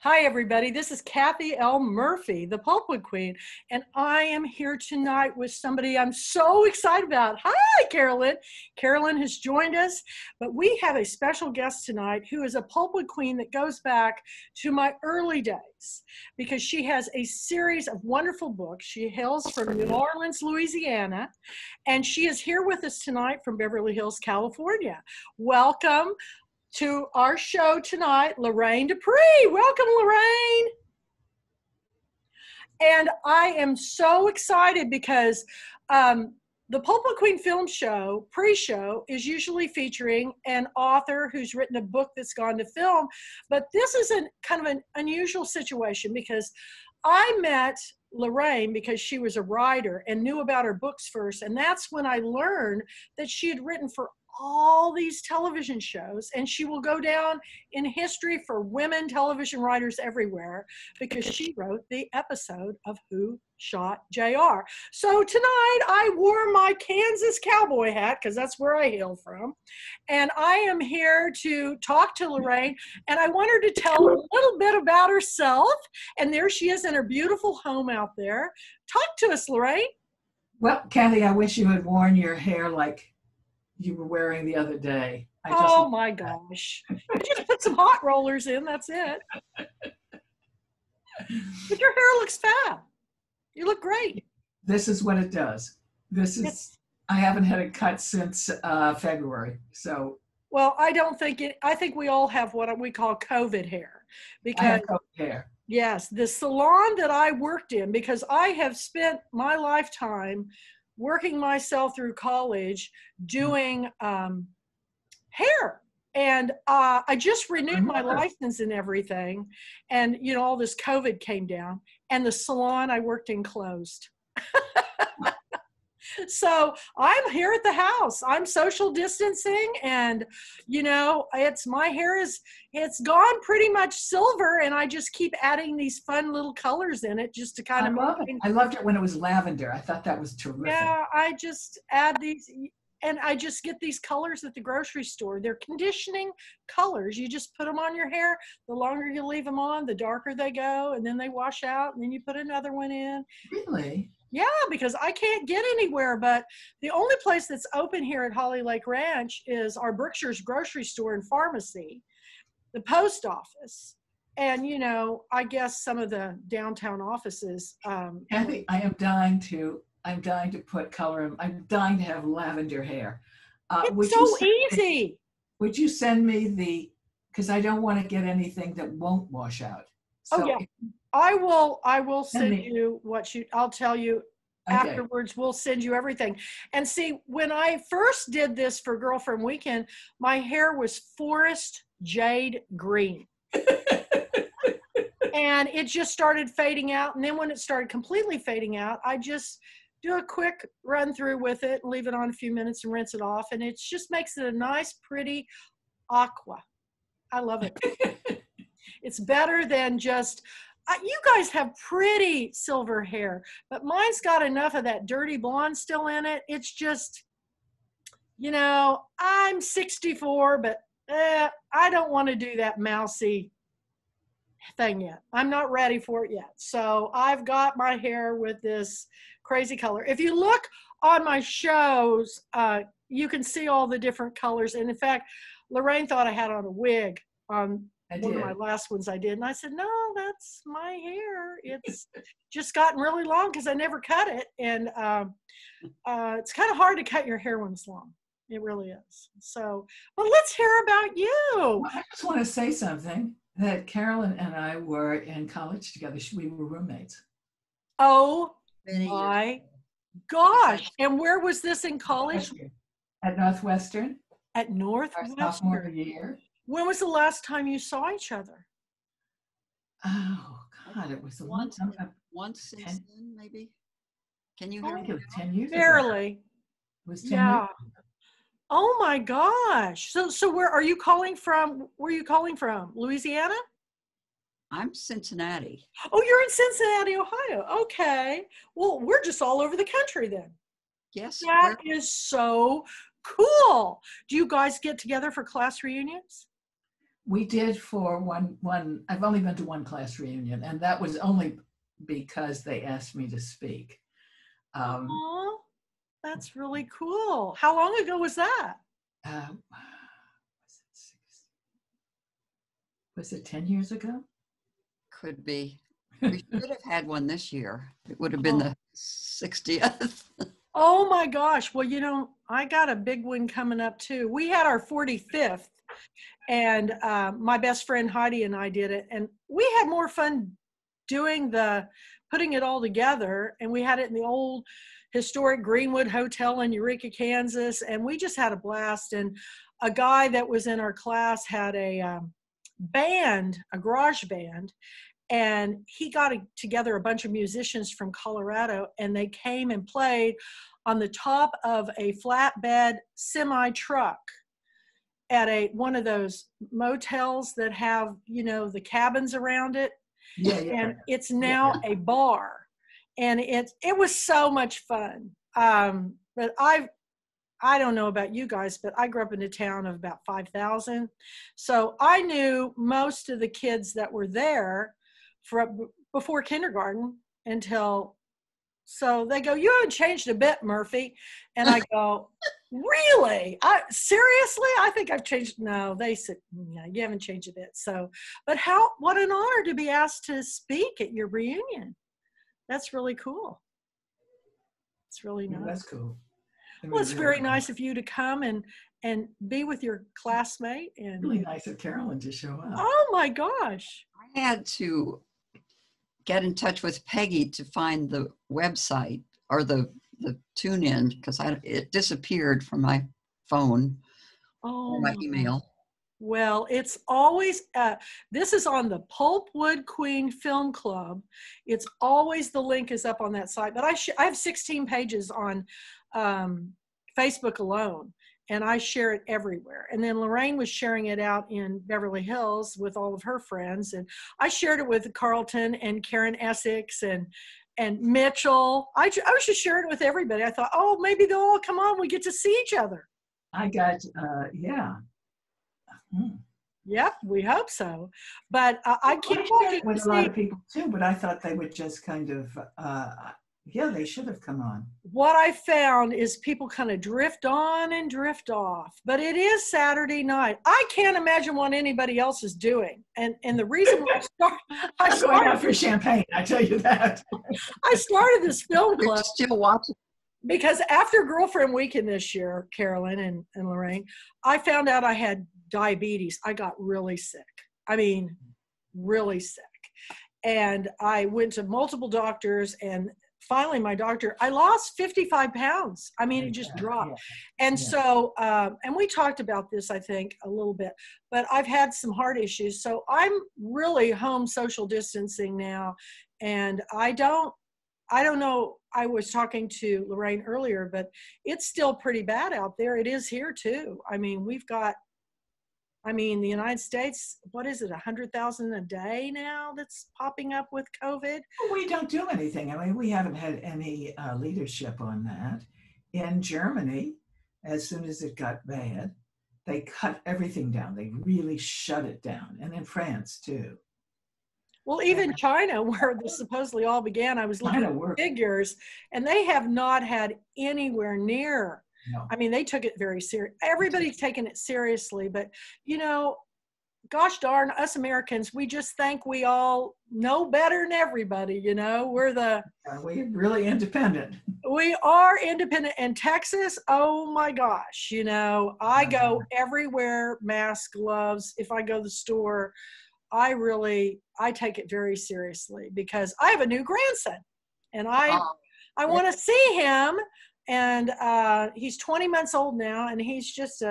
Hi, everybody. This is Kathy L. Murphy, the Pulpwood Queen, and I am here tonight with somebody I'm so excited about. Hi, Carolyn. Carolyn has joined us, but we have a special guest tonight who is a Pulpwood Queen that goes back to my early days because she has a series of wonderful books. She hails from New Orleans, Louisiana, and she is here with us tonight from Beverly Hills, California. Welcome to our show tonight, Loraine Despres. Welcome, Loraine. And I am so excited because the Pulpwood Queen film show, pre-show, is usually featuring an author who's written a book that's gone to film. But this is kind of an unusual situation because I met Loraine because she was a writer and knew about her books first. And that's when I learned that she had written for all these television shows, and she will go down in history for women television writers everywhere because she wrote the episode of Who Shot JR. So tonight I wore my Kansas cowboy hat because that's where I hail from, and I am here to talk to Loraine, and I want her to tell a little bit about herself. And there she is in her beautiful home out there. Talk to us, Loraine. Well, Kathy, I wish you had worn your hair like you were wearing the other day. Oh my gosh. You just put some hot rollers in, that's it. But your hair looks fab. You look great. This is what it does. I haven't had it cut since February. So. Well, I think we all have what we call COVID hair. I have COVID hair. Yes, the salon that I worked in, because I have spent my lifetime working myself through college doing hair. And I just renewed my license and everything. And, you know, all this COVID came down and the salon I worked in closed. So I'm here at the house. I'm social distancing, and you know, it's gone pretty much silver, and I just keep adding these fun little colors in it just to kind of. I loved it when it was lavender. I thought that was terrific. Yeah, I just add these, and I just get these colors at the grocery store. They're conditioning colors. You just put them on your hair. The longer you leave them on, the darker they go, and then they wash out, and then you put another one in. Really? Yeah, because I can't get anywhere, but the only place that's open here at Holly Lake Ranch is our Berkshire's grocery store and pharmacy, the post office, and, you know, I guess some of the downtown offices. Kathy, I'm dying to put color in. I'm dying to have lavender hair. It's so easy. Would you send me because I don't want to get anything that won't wash out. So, oh, yeah. I will send you I'll tell you afterwards. We'll send you everything. And see, when I first did this for Girlfriend Weekend, my hair was forest jade green. And it just started fading out. And then when it started completely fading out, I just do a quick run through with it and leave it on a few minutes and rinse it off. And it just makes it a nice, pretty aqua. I love it. It's better than just, you guys have pretty silver hair, but mine's got enough of that dirty blonde still in it. It's just, you know, I'm 64, but I don't want to do that mousy thing yet. I'm not ready for it yet. So I've got my hair with this crazy color. If you look on my shows, you can see all the different colors. And in fact, Loraine thought I had on a wig on one of my last ones I did. And I said, no, that's my hair. It's just gotten really long because I never cut it. And it's kind of hard to cut your hair when it's long. It really is. So, well, let's hear about you. Well, I just want to say something that Carolyn and I were in college together. We were roommates. Oh my gosh. And where was this in college? At Northwestern. At Northwestern. Our sophomore year. When was the last time you saw each other? Oh God, it was a long time. Once since then, maybe. Can you hear me? It was 10 years Barely. ago. It was 10 years ago. Oh my gosh. So where are you calling from? Where are you calling from? Louisiana? I'm Cincinnati. Oh, you're in Cincinnati, Ohio. Okay. Well, we're just all over the country then. Yes. That is so cool. Do you guys get together for class reunions? We did for one. I've only been to one class reunion, and that was only because they asked me to speak. Aw, that's really cool. How long ago was that? Was it 10 years ago? Could be. We should have had one this year. It would have been the 60th. Oh my gosh. Well, I got a big one coming up too. We had our 45th, and my best friend Heidi and I did it, and we had more fun putting it all together. And we had it in the old historic Greenwood Hotel in Eureka, Kansas, and we just had a blast. And a guy that was in our class had a band, a garage band, and he got together a bunch of musicians from Colorado, and they came and played on the top of a flatbed semi truck at one of those motels that have, the cabins around it. Yeah. And it's now a bar, and it was so much fun. But I don't know about you guys, but I grew up in a town of about 5,000. So I knew most of the kids that were there before kindergarten so they go, "You haven't changed a bit, Murphy." And I go, "Really? Seriously? I think I've changed." No, they said, "Yeah, you haven't changed a bit." So, but what an honor to be asked to speak at your reunion. That's really cool. It's really nice. That's cool. Well, it's very nice of you to come and be with your classmate. And really nice of Carolyn to show up. Oh my gosh. I had to get in touch with Peggy to find the website or the tune in, because it disappeared from my phone or my email. Well, it's always, this is on the Pulpwood Queen Film Club. It's always, the link is up on that site, but I have 16 pages on Facebook alone, and I share it everywhere. And then Loraine was sharing it out in Beverly Hills with all of her friends, and I shared it with Carlton and Karen Essex and Mitchell. I was just sharing it with everybody. I thought, oh, maybe they'll all come on. We get to see each other. I got, yeah. Yep, we hope so. But I keep watching with a lot of people too, but I thought they would just kind of, they should have come on. What I found is people kind of drift on and drift off, but it is Saturday night. I can't imagine what anybody else is doing. And the reason I started going out for champagne, I tell you that. I started this film club. You're still watching. Because after Girlfriend Weekend this year, Carolyn and Loraine, I found out I had diabetes. I got really sick. I mean, really sick. And I went to multiple doctors, and finally my doctor, I lost 55 pounds. I mean, it just dropped. And so, and we talked about this, I think, a little bit, but I've had some heart issues. So I'm really home social distancing now. And I don't know, I was talking to Loraine earlier, but it's still pretty bad out there. It is here too. I mean, the United States, what is it, 100,000 a day now that's popping up with COVID? We don't do anything. I mean, we haven't had any leadership on that. In Germany, as soon as it got bad, they cut everything down. They really shut it down. And in France too. Well, even China, where this supposedly all began, I was looking at figures, and they have not had anywhere near. No. I mean, they took it very serious. Everybody's taken it seriously, but gosh darn, us Americans, we just think we all know better than everybody. We're really independent. We are independent. And Texas, oh my gosh, I go everywhere, mask, gloves. If I go to the store, I take it very seriously, because I have a new grandson, and I want to see him. And he's 20 months old now, and he's just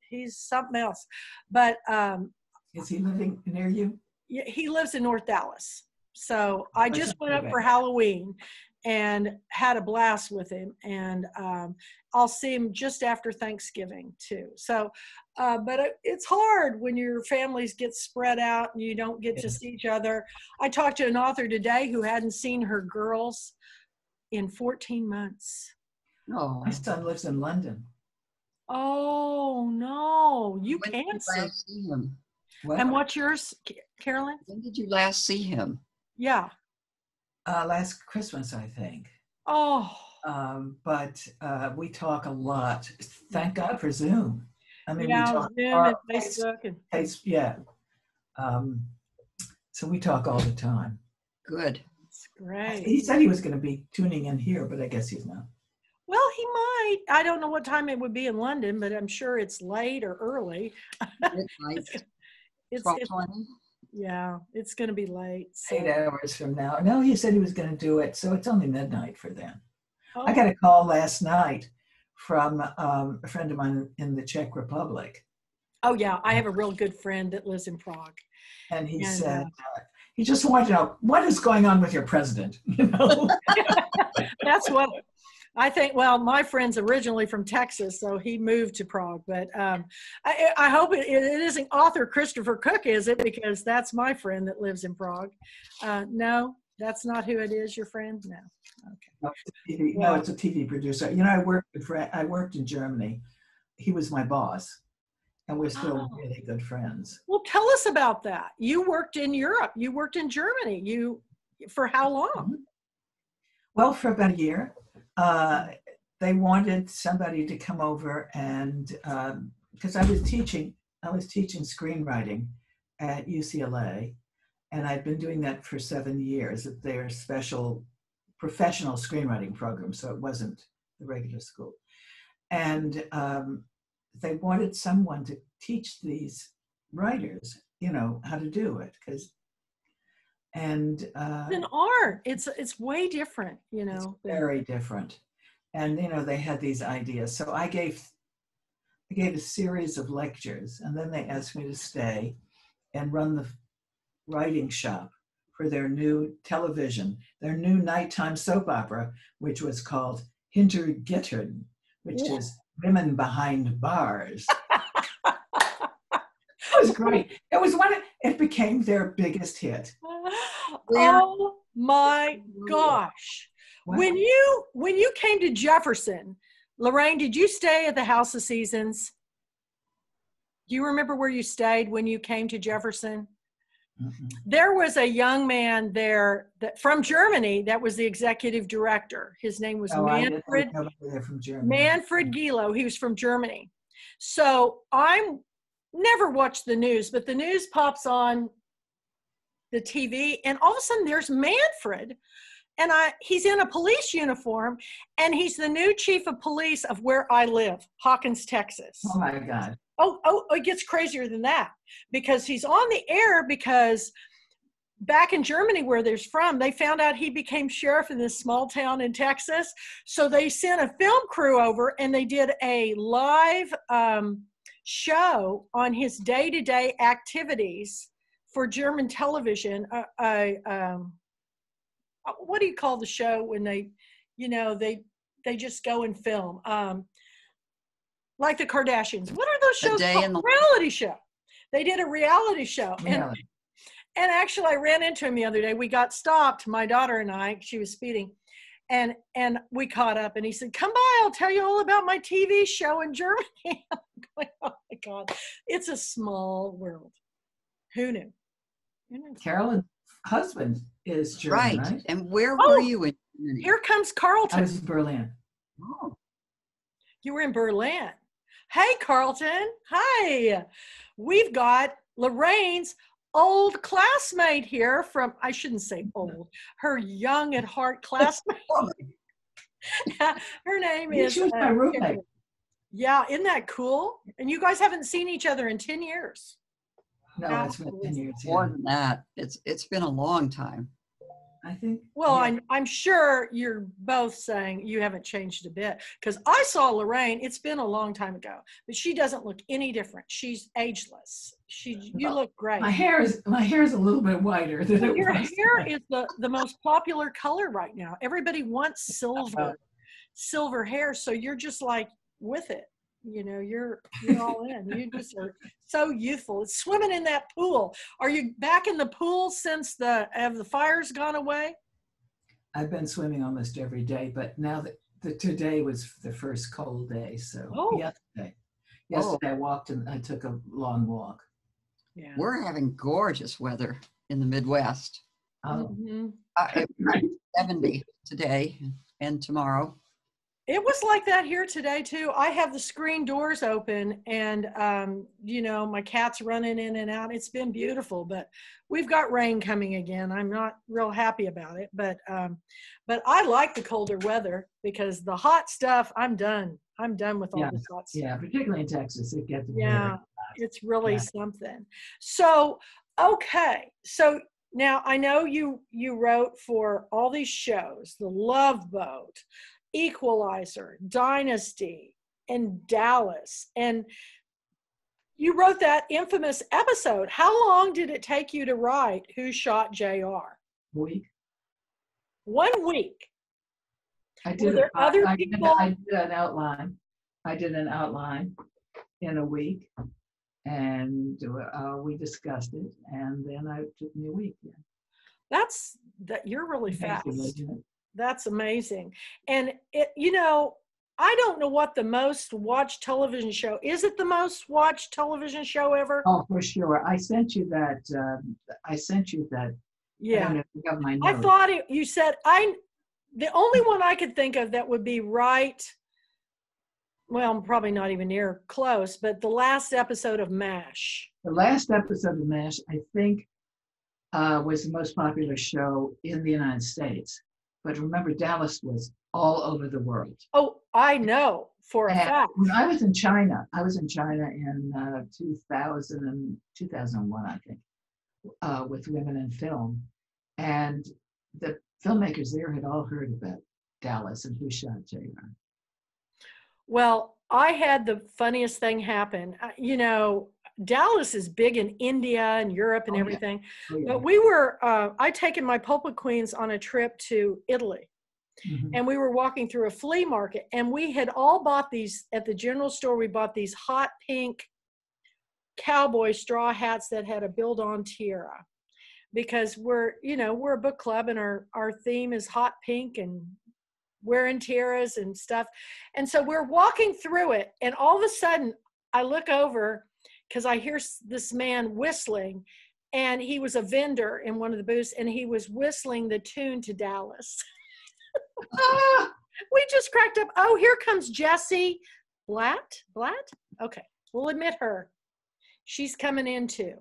he's something else. But is he living near you? Yeah, he lives in North Dallas. So I just went up for Halloween and had a blast with him. And I'll see him just after Thanksgiving too. So, but it's hard when your families get spread out and you don't get to see each other. I talked to an author today who hadn't seen her girls in 14 months. Oh, my son lives in London. Oh no, you can't see him. And what's yours, Carolyn? When did you last see him? Yeah. Last Christmas, I think. Oh. But we talk a lot. Thank God for Zoom. I mean, yeah, we talk Zoom and Facebook and yeah. So we talk all the time. Good. That's great. He said he was going to be tuning in here, but I guess he's not. Well, he might. I don't know what time it would be in London, but I'm sure it's late or early. Midnight. It's 12:20. yeah, it's going to be late. So. 8 hours from now. No, he said he was going to do it, so it's only midnight for them. Oh. I got a call last night from a friend of mine in the Czech Republic. Oh yeah, I have a real good friend that lives in Prague. And he said, he just wanted to know, what is going on with your president? You know? That's what I think. Well, my friend's originally from Texas, so he moved to Prague. But I hope it isn't author Christopher Cook, is it? Because that's my friend that lives in Prague. No, that's not who it is, your friend? No. Okay. No, it's a TV producer. You know, I worked in Germany. He was my boss. And we're still really good friends. Well, tell us about that. You worked in Europe. You worked in Germany. For how long? Well, for about a year. They wanted somebody to come over and because I was teaching screenwriting at UCLA, and I'd been doing that for 7 years at their special professional screenwriting program. So it wasn't the regular school, and they wanted someone to teach these writers, you know, how to do it, it's an art. It's way different, you know. It's very different, and you know they had these ideas. So I gave a series of lectures, and then they asked me to stay and run the writing shop for their new nighttime soap opera, which was called Hintergittern, which is Women Behind Bars. It was great. It became their biggest hit. Oh my gosh. Wow. When you came to Jefferson, Loraine, did you stay at the House of Seasons? Do you remember where you stayed when you came to Jefferson? Mm-hmm. There was a young man there from Germany that was the executive director. His name was Manfred Gilo. He was from Germany. So I never watched the news, but the news pops on the TV, and all of a sudden there's Manfred, and he's in a police uniform, and he's the new chief of police of where I live, Hawkins, Texas. Oh my God. Oh, it gets crazier than that, because he's on the air because back in Germany where they're from, they found out he became sheriff in this small town in Texas. So they sent a film crew over and they did a live show on his day-to-day activities for German television. What do you call the show when they just go and film? Like the Kardashians. What are those shows called? Reality show. They did a reality show. Really? And actually I ran into him the other day. We got stopped, my daughter and I, she was speeding. And we caught up, and he said, "Come by, I'll tell you all about my TV show in Germany." I'm going, oh my God, it's a small world. Who knew? Carolyn's husband is German, right? And where were you in Germany? Here comes Carlton. I was in Berlin. Oh. You were in Berlin. Hey, Carlton. Hi. We've got Lorraine's old classmate here from, I shouldn't say old, her young at heart classmate. Her name is. She was my roommate. Yeah, isn't that cool? And you guys haven't seen each other in 10 years. No, it's been 10 years. More than that. It's been a long time. I think. Well, yeah. I'm sure you're both saying you haven't changed a bit, because I saw Loraine. It's been a long time ago, but she doesn't look any different. She's ageless. You look great. My hair is a little bit whiter than it was. Your hair is the most popular color right now. Everybody wants silver hair, so you're just like with it. You know, you're all in. You just are so youthful. It's swimming in that pool. Are you back in the pool since have the fires gone away? I've been swimming almost every day, but now that today was the first cold day. So yesterday I walked and I took a long walk. Yeah. We're having gorgeous weather in the Midwest. Oh, It was 70 today and tomorrow. It was like that here today too. I have the screen doors open and, my cat's running in and out. It's been beautiful, but we've got rain coming again. I'm not real happy about it, but I like the colder weather because the hot stuff, I'm done. I'm done with all this hot stuff. Yeah, particularly in Texas, it gets very Yeah, hot. it's really something. So, okay. So now I know you wrote for all these shows, The Love Boat, Equalizer, Dynasty, and Dallas. And you wrote that infamous episode. How long did it take you to write Who Shot JR? Week. 1 week. I did. Were there other people? I did an outline. I did an outline in a week, and we discussed it. And then it took me a week. Yeah. You're really fast. Amazing. That's amazing. And I don't know what the most watched television show is. It the most watched television show ever? Oh, for sure. I sent you that. Yeah. I don't know if you have my notes. I thought you said the only one I could think of that would be right. Well, probably not even near close, but the last episode of MASH. The last episode of MASH, I think, was the most popular show in the United States. But remember, Dallas was all over the world. Oh, I know for a fact. When I was in China in 2001, I think, with Women in Film. And the filmmakers there had all heard about Dallas and Who Shot JR. Well, I had the funniest thing happen. Dallas is big in India and Europe and everything. Yeah. Oh, yeah. But we were, I'd taken my Pulpwood Queens on a trip to Italy. Mm-hmm. And we were walking through a flea market. And we had all bought these, at the general store, we bought these hot pink cowboy straw hats that had a build-on tiara. Because we're a book club and our theme is hot pink and wearing tiaras and stuff. And so we're walking through it. And all of a sudden, I look over because I hear this man whistling, and he was a vendor in one of the booths, and he was whistling the tune to Dallas. We just cracked up. Oh, here comes Jessie Blatt. Okay, we'll admit her. She's coming in too.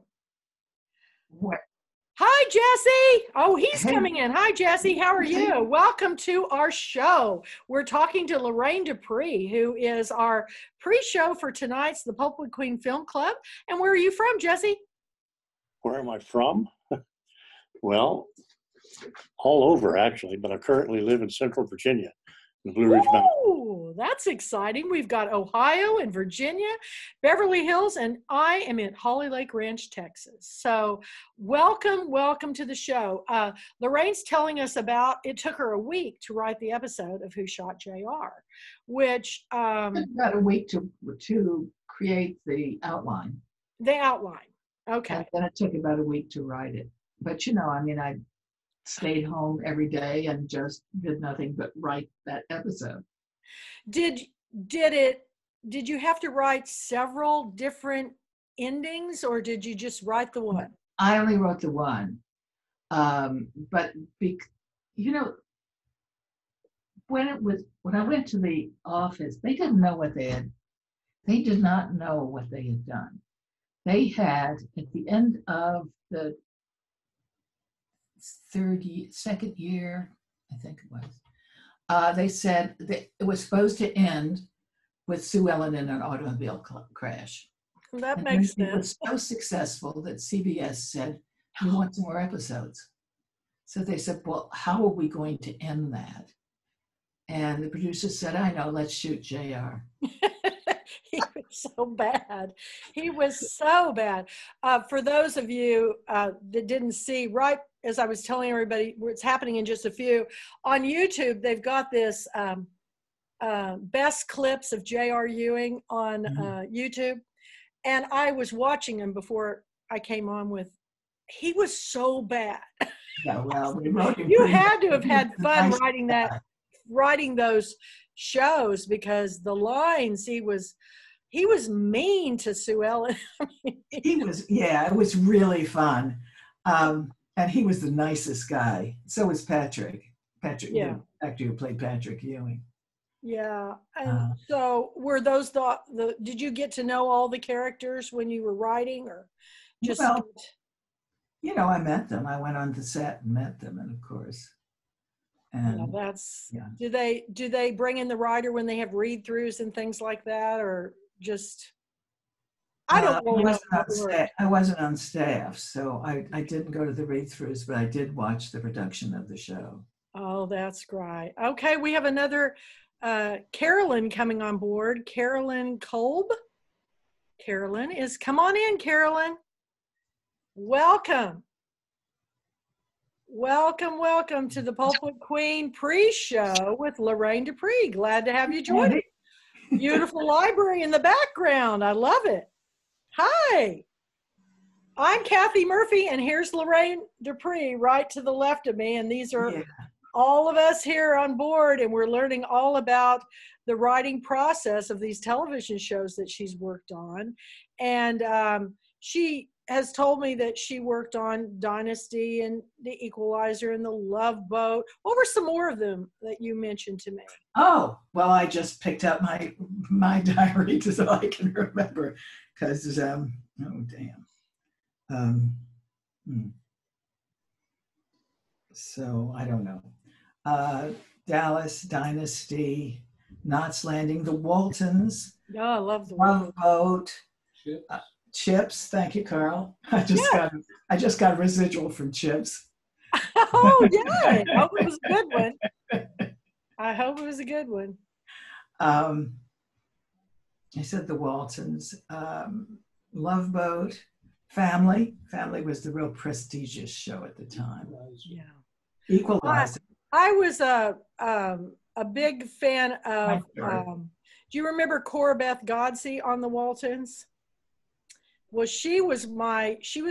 What? Hi, Jessie. Oh, he's coming in. Hi, Jessie. How are you? Welcome to our show. We're talking to Loraine Despres, who is our pre-show for tonight's The Pulpwood Queen Film Club. And where are you from, Jessie? Where am I from? Well, all over, actually, but I currently live in Central Virginia, in the Blue Ridge Mountains. Oh, that's exciting. We've got Ohio and Virginia, Beverly Hills, and I am in Holly Lake Ranch, Texas. So welcome to the show. Lorraine's telling us about, it took her a week to write the episode of Who Shot JR, which... about a week to create the outline. The outline, okay. And then it took about a week to write it. But I stayed home every day and just did nothing but write that episode. Did you have to write several different endings, or did you just write the one? I only wrote the one. But when I went to the office, they did not know what they had done. They had, at the end of the second year, I think it was, they said that it was supposed to end with Sue Ellen in an automobile crash. That makes sense. It was so successful that CBS said, we want some more episodes. So they said, well, how are we going to end that? And the producer said, I know, let's shoot JR. He was so bad. He was so bad. For those of you that didn't see, right as I was telling everybody, it's happening in just a few, on YouTube, they've got this best clips of J.R. Ewing on YouTube. And I was watching him before I came on with, he was so bad. Yeah, well, we wrote him. You had to have had fun writing those shows, because the lines, he was he was mean to Sue Ellen. He was, yeah, it was really fun. And he was the nicest guy. So was Patrick. Patrick, Yeah. the actor who played Patrick Ewing. Yeah. And so were those did you get to know all the characters when you were writing, or just? Well, you know, I met them. I went on the set and met them, and of course. And Do they bring in the writer when they have read-throughs and things like that, or just? I don't know. I wasn't on staff, so I didn't go to the read-throughs, but I did watch the production of the show. Oh, that's great. Okay, we have another Carolyn coming on board. Carolyn Kolb. Carolyn is, come on in, Carolyn. Welcome. Welcome to the Pulpwood Queen pre-show with Loraine Despres. Glad to have you join us. Beautiful library in the background. I love it. Hi. I'm Kathy Murphy, and here's Loraine Despres right to the left of me, and these are all of us here on board, and we're learning all about the writing process of these television shows that she's worked on. And she has told me that she worked on Dynasty and The Equalizer and The Love Boat. What were some more of them that you mentioned to me? Oh, well, I just picked up my diary so I can remember, because oh damn. So I don't know. Dallas, Dynasty, Knots Landing, The Waltons. Oh, I love The Love Boat. Chips. Thank you, Carl. I just got residual from Chips. Oh yeah. I hope it was a good one. I hope it was a good one. I said The Waltons. Love Boat. Family. Family was the real prestigious show at the time. Yeah. Equalizer. I was a big fan of, do you remember Cora Beth Godsey on The Waltons? Well, she was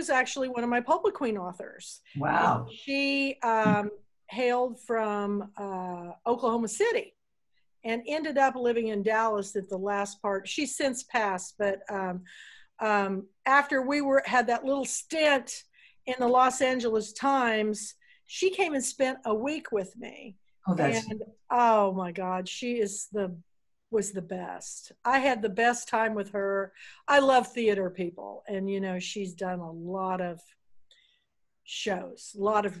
actually one of my Pulpwood Queen authors. Wow. And she hailed from Oklahoma City and ended up living in Dallas at the last part. She's since passed, but after we had that little stint in the Los Angeles Times, she came and spent a week with me. Oh my God, she was the best. I had the best time with her. I love theater people, and you know, she's done a lot of shows, a lot of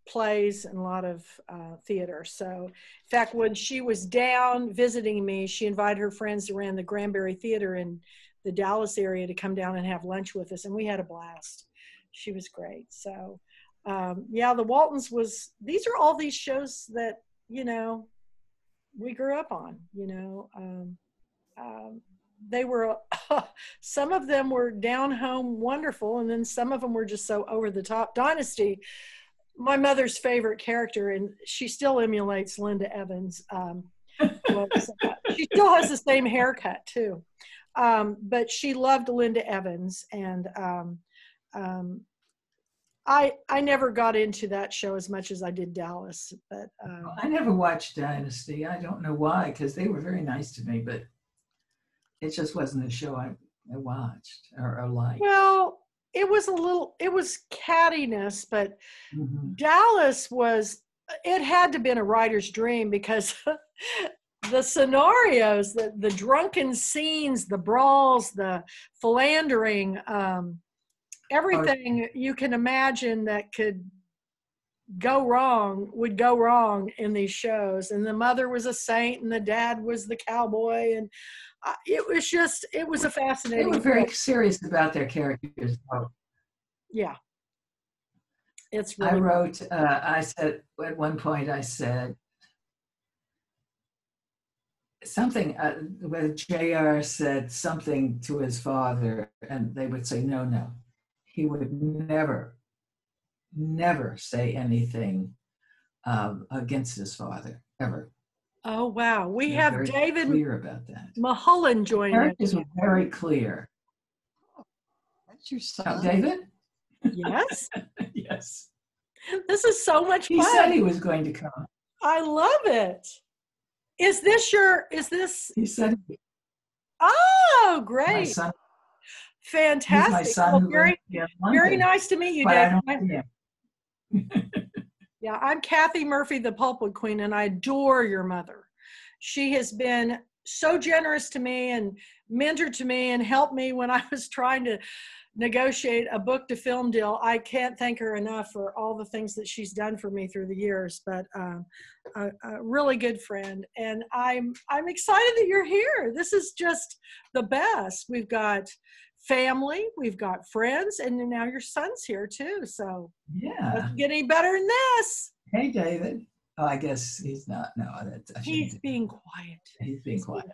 plays, and a lot of theater. So in fact, when she was down visiting me, she invited her friends who ran the Granbury Theater in the Dallas area to come down and have lunch with us, and we had a blast. She was great. So yeah, The Waltons these are all these shows that, you know, we grew up on, you know. They were, some of them were down home wonderful, and then some of them were just so over the top. Dynasty, my mother's favorite character, and she still emulates Linda Evans. She still has the same haircut too, but she loved Linda Evans, and I never got into that show as much as I did Dallas, but I never watched Dynasty. I don't know why, because they were very nice to me, but it just wasn't a show I watched or liked. Well, it was cattiness, but Dallas it had to have been a writer's dream, because the scenarios, the drunken scenes, the brawls, the philandering, everything you can imagine that could go wrong would go wrong in these shows. And the mother was a saint and the dad was the cowboy, and it was a fascinating. They were very serious about their characters. Yeah. It's really, I wrote, I said, at one point I said something, where JR said something to his father, and they would say, no. He would never say anything against his father, ever. Oh, wow. We have David clear about that. Mulholland joining us. Characters were very clear. That's your son? David? Yes. Yes. This is so much fun. He said he was going to come. I love it. He said Oh, My great. son, he's Fantastic. my son Well, who lives in very London, nice to meet you, but I David. don't see him. Yeah, I'm Kathy Murphy, the Pulpwood Queen, and I adore your mother. She has been so generous to me and mentored to me and helped me when I was trying to negotiate a book to film deal. I can't thank her enough for all the things that she's done for me through the years, but a really good friend. And I'm excited that you're here. This is just the best. We've got family, we've got friends, and now your son's here too. So Yeah. doesn't get any better than this. Hey, David. Oh, I guess he's not. No, He's being quiet. He's being quiet.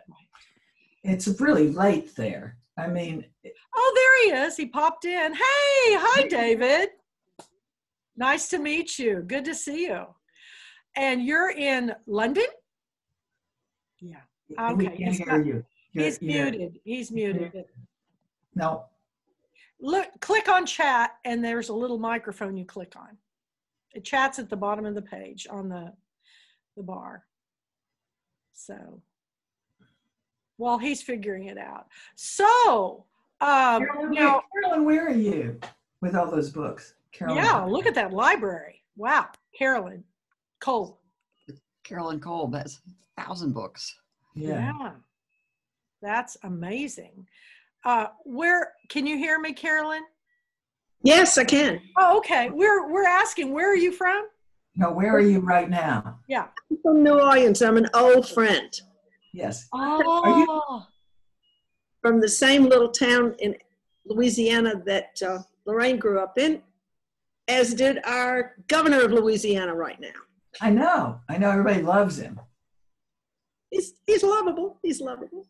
It's really late there. I mean. Oh, there he is. He popped in. Hey, hi, David. Nice to meet you. Good to see you. And you're in London? Yeah. Okay. We can't hear you. He's muted. He's muted. No. Look, click on chat, and there's a little microphone you click on. It chats at the bottom of the page on the bar. So, well, he's figuring it out. So, Carolyn, where are you with all those books? Carolyn. Yeah, look at that library. Wow, Carolyn Cole. Carolyn Cole, that's 1,000 books. Yeah, that's amazing. Where can you hear me, Carolyn? Yes, I can. Oh, okay. We're asking, where are you from? No, where are you right now? Yeah. I'm from New Orleans. I'm an old friend. Yes. Oh. From the same little town in Louisiana that Loraine grew up in, as did our governor of Louisiana right now. I know. Everybody loves him. He's lovable. He's lovable.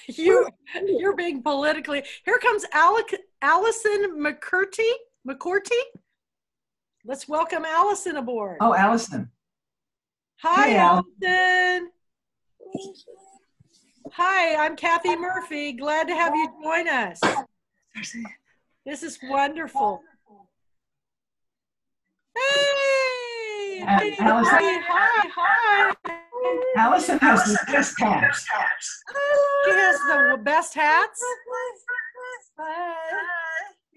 You're being politically. Here comes Allison McCourty. Let's welcome Allison aboard. Oh, Allison. Hi, hey, Allison. Hi, I'm Kathy Murphy. Glad to have you join us. This is wonderful. Hey! Allison. Hi. Allison has the best hats. She has the best hats. Hi.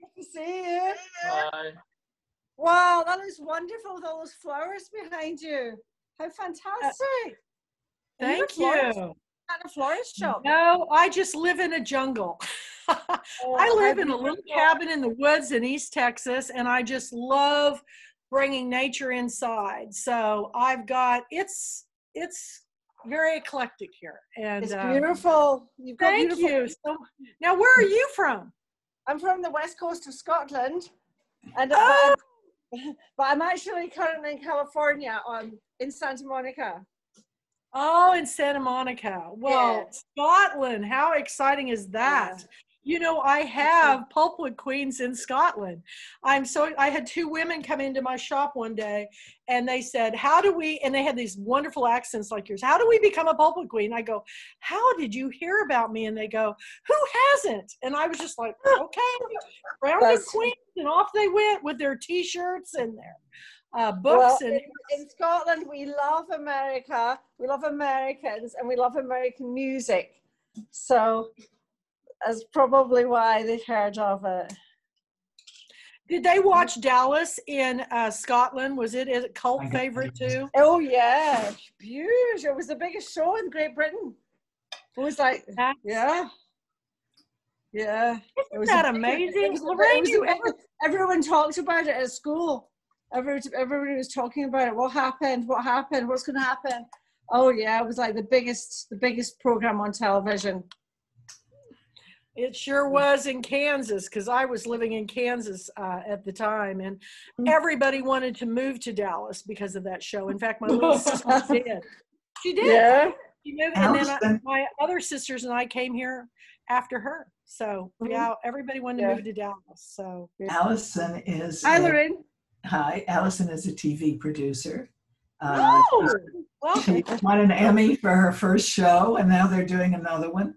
Good to see you. Hi. Wow, that is wonderful with all those flowers behind you. How fantastic. Thank you. At a florist shop. No, I just live in a jungle. I live in a little cabin in the woods in East Texas, and I just love bringing nature inside. So I've got, it's very eclectic here. And It's beautiful. You've got thank beautiful. you. So, now, where are you from? I'm from the west coast of Scotland, and Oh. but I'm actually currently in California in Santa Monica. Oh, in Santa Monica. Well, Yeah. Scotland. How exciting is that? Yeah. You know, I have Pulpwood Queens in Scotland. I had two women come into my shop one day, and they said, and they had these wonderful accents like yours, how do we become a Pulpwood Queen? I go, how did you hear about me? And they go, who hasn't? And I was just like, okay, rounded queens, and off they went with their t-shirts and their books. Well, in Scotland, we love America, we love Americans, and we love American music. So that's probably why they've heard of it. Did they watch Dallas in Scotland? Was it a cult favorite too? Oh yeah, huge. It was the biggest show in Great Britain. It was like, yeah. Isn't that amazing? Loraine, everyone talked about it at school. Everybody was talking about it. What happened? What's going to happen? Oh yeah, it was like the biggest program on television. It sure was in Kansas, because I was living in Kansas at the time, and everybody wanted to move to Dallas because of that show. In fact, my little sister did. She did. Yeah. She moved, and then my other sisters and I came here after her. So yeah, everybody wanted to move to Dallas. So Allison is. Hi, Loraine. Hi, Allison is a TV producer. Welcome. She won an Emmy for her first show, and now they're doing another one.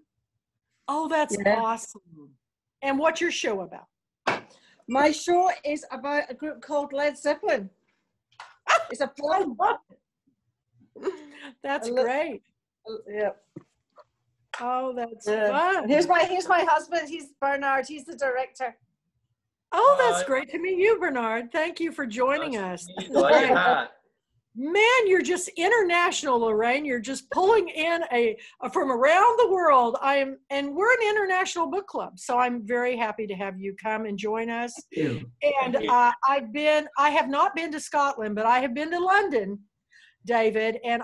Oh, that's awesome. And what's your show about? My show is about a group called Led Zeppelin. It's a film. That's great. Yeah. Oh, that's Yeah. fun. Here's my husband. He's Bernard. He's the director. Oh, that's great to meet you, Bernard. Thank you for joining us. This is great. Man, you're just international, Loraine. You're just pulling in from around the world. And we're an international book club, so I'm very happy to have you come and join us. Thank you. And I have not been to Scotland, but I have been to London, David, and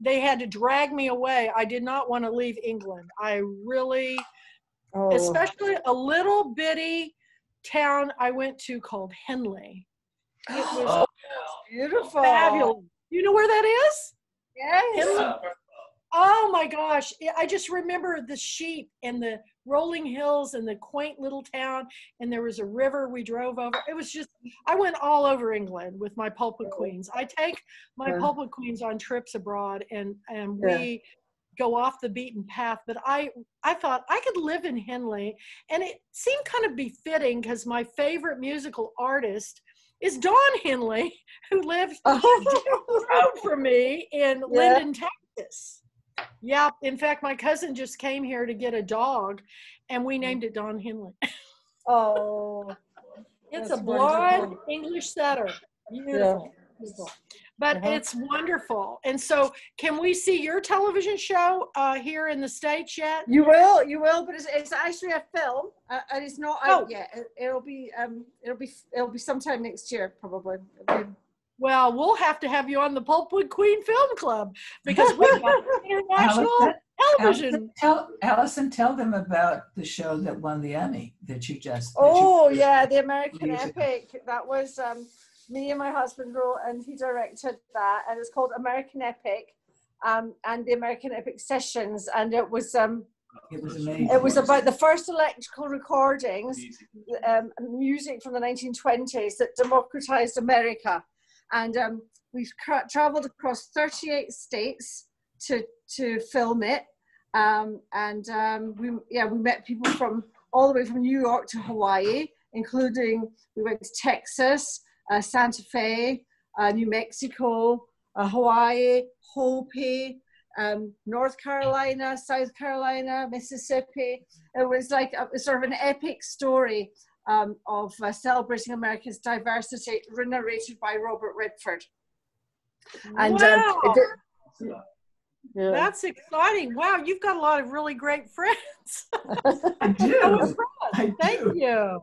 they had to drag me away. I did not want to leave England. I really, especially a little bitty town I went to called Henley. It was beautiful. Fabulous. You know where that is? Yes. Oh my gosh. I just remember the sheep and the rolling hills and the quaint little town. And there was a river we drove over. It was just, I went all over England with my Pulpwood Queens. I take my Pulpwood Queens on trips abroad and we go off the beaten path. But I thought I could live in Henley. And it seemed kind of befitting because my favorite musical artist is Don Henley, who lives down the road from me in Linden, Texas. Yeah, in fact, my cousin just came here to get a dog, and we named it Don Henley. Oh, it's a blonde English setter. Beautiful. Beautiful. But it's wonderful. And so, can we see your television show here in the States yet? You will. But it's actually a film, and it's not out yet. It'll be sometime next year, probably. Well, we'll have to have you on the Pulpwood Queen Film Club because we've got international television. Allison, tell them about the show that won the Emmy that you just. The American Epic. That was. Me and my husband wrote, and he directed that, and it's called American Epic, and the American Epic Sessions, and it was amazing. It was about the first electrical recordings, music from the 1920s that democratized America, and we've traveled across 38 states to film it, we met people from all the way from New York to Hawaii, including we went to Texas. Santa Fe, New Mexico, Hawaii, Hopi, North Carolina, South Carolina, Mississippi. It was like sort of an epic story of celebrating America's diversity, narrated by Robert Redford. And that's exciting. Wow, you've got a lot of really great friends. I do. Thank you.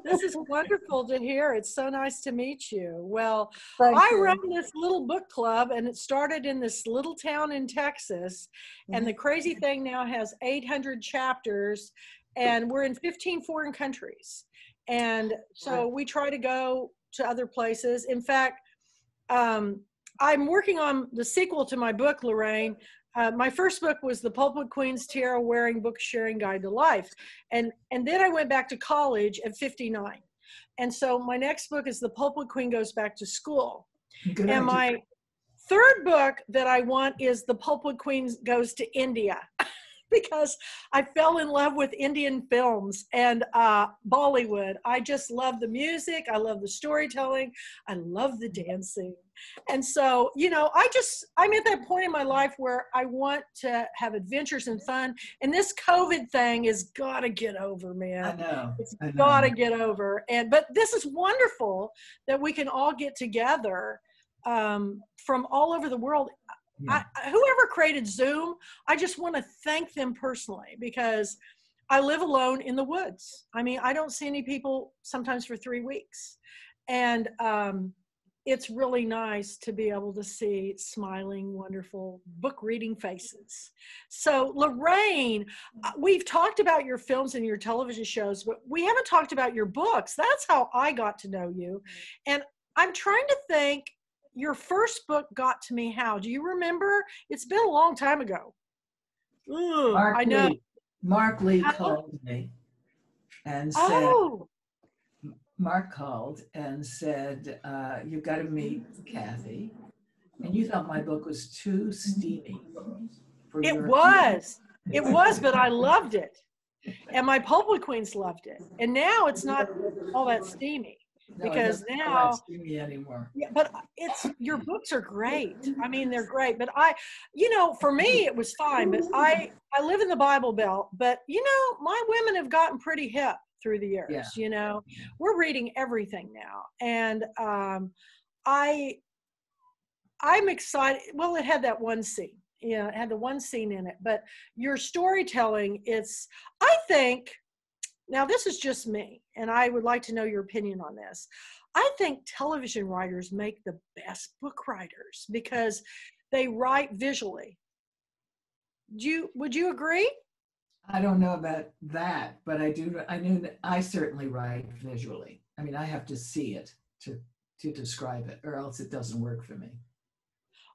This is wonderful to hear. It's so nice to meet you. Well, I run this little book club, and it started in this little town in Texas. And the crazy thing now has 800 chapters, and we're in 15 foreign countries. And so we try to go to other places. In fact, I'm working on the sequel to my book, Loraine. My first book was The Pulpwood Queen's Tiara Wearing Book Sharing Guide to Life. And then I went back to college at 59. And so my next book is The Pulpwood Queen Goes Back to School. And my third book that I want is The Pulpwood Queen Goes to India. Because I fell in love with Indian films and Bollywood. I just love the music. I love the storytelling. I love the dancing. And so, I'm at that point in my life where I want to have adventures and fun. And this COVID thing is got to get over, man. I know. It's got to get over. But this is wonderful that we can all get together from all over the world. Yeah. Whoever created Zoom, I just want to thank them personally because I live alone in the woods. I mean, I don't see any people sometimes for 3 weeks. And it's really nice to be able to see smiling, wonderful book reading faces. So Loraine, we've talked about your films and your television shows, but we haven't talked about your books. That's how I got to know you. And I'm trying to think, your first book got to me how? Do you remember? It's been a long time ago. Ooh, I know. Mark Lee called me and said, Mark called and said, you've got to meet Kathy. And you thought my book was too steamy. It was, but I loved it. And my Pulpwood Queens loved it. And now it's not all that steamy. No, because it doesn't now, see me anymore. yeah, but your books are great. I mean, they're great. But for me, it was fine. But I live in the Bible Belt. But my women have gotten pretty hip through the years. Yeah. We're reading everything now, and I'm excited. Well, it had that one scene. Yeah, it had the one scene in it. But your storytelling, I think. Now, this is just me, and I would like to know your opinion on this. I think television writers make the best book writers because they write visually. Would you agree? I don't know about that, but I know that I certainly write visually. I mean, I have to see it to describe it, or else it doesn't work for me.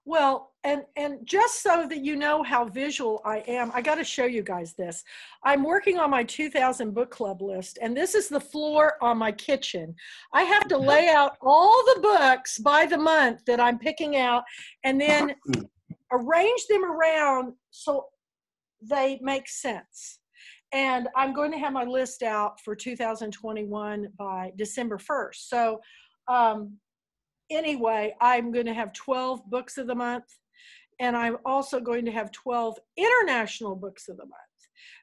Well, and just so that you know how visual I am, I got to show you guys this. I'm working on my 2000 book club list, and this is the floor on my kitchen. I have to lay out all the books by the month that I'm picking out, and then arrange them around so they make sense. And I'm going to have my list out for 2021 by December 1st. So, anyway, I'm going to have 12 books of the month, and I'm also going to have 12 international books of the month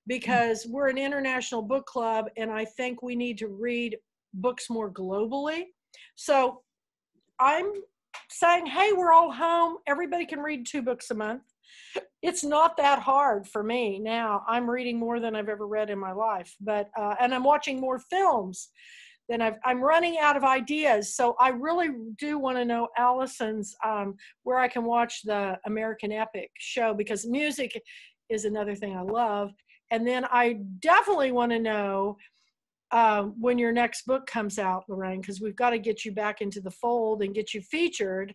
because we're an international book club, and I think we need to read books more globally. So I'm saying, hey, we're all home. Everybody can read 2 books a month. It's not that hard for me now. I'm reading more than I've ever read in my life, and I'm watching more films. Then I'm running out of ideas. So I really do want to know Allison's where I can watch the American Epic show, because music is another thing I love. And then I definitely want to know when your next book comes out, Loraine, because we've got to get you back into the fold and get you featured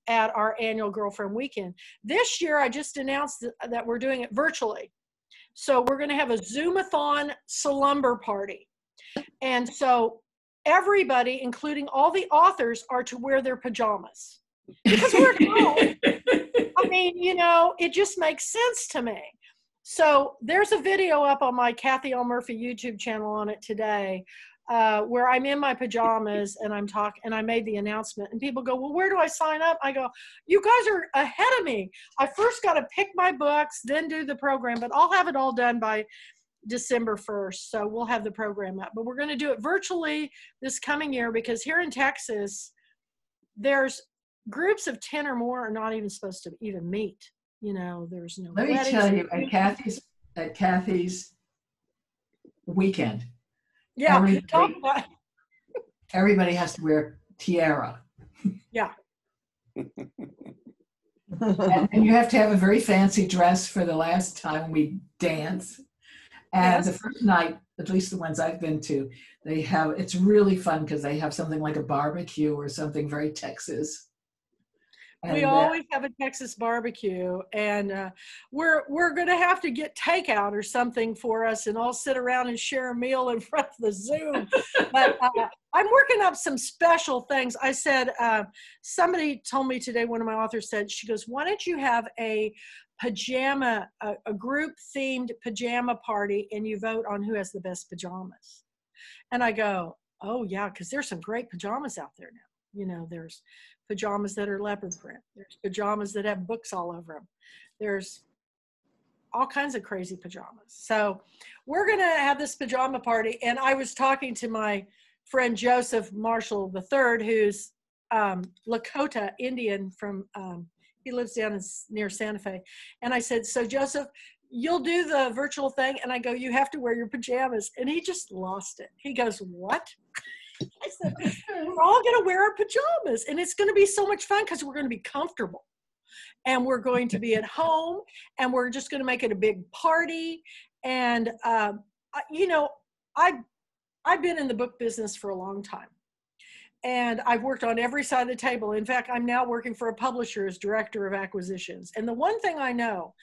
at our annual Girlfriend Weekend. This year, I just announced that we're doing it virtually. So we're going to have a Zoomathon slumber party. And so everybody, including all the authors, are to wear their pajamas because we're at home. I mean, it just makes sense to me. So there's a video up on my Kathy L. Murphy YouTube channel on it today where I'm in my pajamas and I'm talking, and I made the announcement, and people go, well, where do I sign up? I go, you guys are ahead of me. I first got to pick my books, then do the program, but I'll have it all done by December 1st. So we'll have the program up, but we're going to do it virtually this coming year because here in Texas, there's groups of 10 or more are not even supposed to even meet. There's no Let me tell you, at Kathy's weekend, yeah, everybody has to wear tiara. Yeah. And you have to have a very fancy dress for the last time we dance. And the first night, at least the ones I've been to, it's really fun because they have something like a barbecue or something very Texas. We always have a Texas barbecue, and we're going to have to get takeout or something for us and all sit around and share a meal in front of the Zoom. But I'm working up some special things. I said, somebody told me today, one of my authors said, she goes, why don't you have a group themed pajama party and you vote on who has the best pajamas? And I go, oh yeah, because there's some great pajamas out there now. There's pajamas that are leopard print. There's pajamas that have books all over them. There's all kinds of crazy pajamas. So we're going to have this pajama party. And I was talking to my friend Joseph Marshall III, who's Lakota Indian from, he lives down near Santa Fe. And I said, so Joseph, you'll do the virtual thing? And I go, you have to wear your pajamas. And he just lost it. He goes, what? I said, we're all going to wear our pajamas, and it's going to be so much fun because we're going to be comfortable, and we're going to be at home, and we're just going to make it a big party. And I've been in the book business for a long time, and I've worked on every side of the table. In fact, I'm now working for a publisher as director of acquisitions. And the one thing I know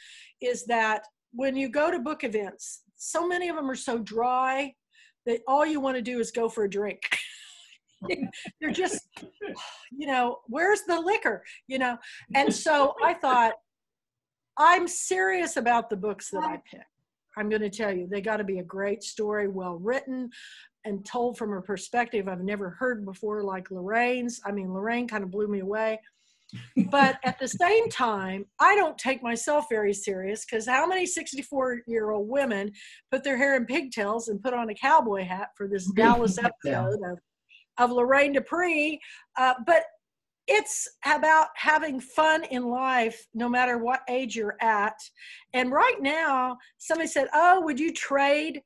is that when you go to book events, so many of them are so dry that all you want to do is go for a drink. You're just, where's the liquor, And so I thought, I'm serious about the books that I pick. I'm going to tell you, they got to be a great story, well written, and told from a perspective I've never heard before, like Lorraine's. I mean, Loraine kind of blew me away. But at the same time, I don't take myself very serious, because how many 64-year-old women put their hair in pigtails and put on a cowboy hat for this Dallas episode of Loraine Despres? But it's about having fun in life, no matter what age you're at. And right now, somebody said, oh, would you trade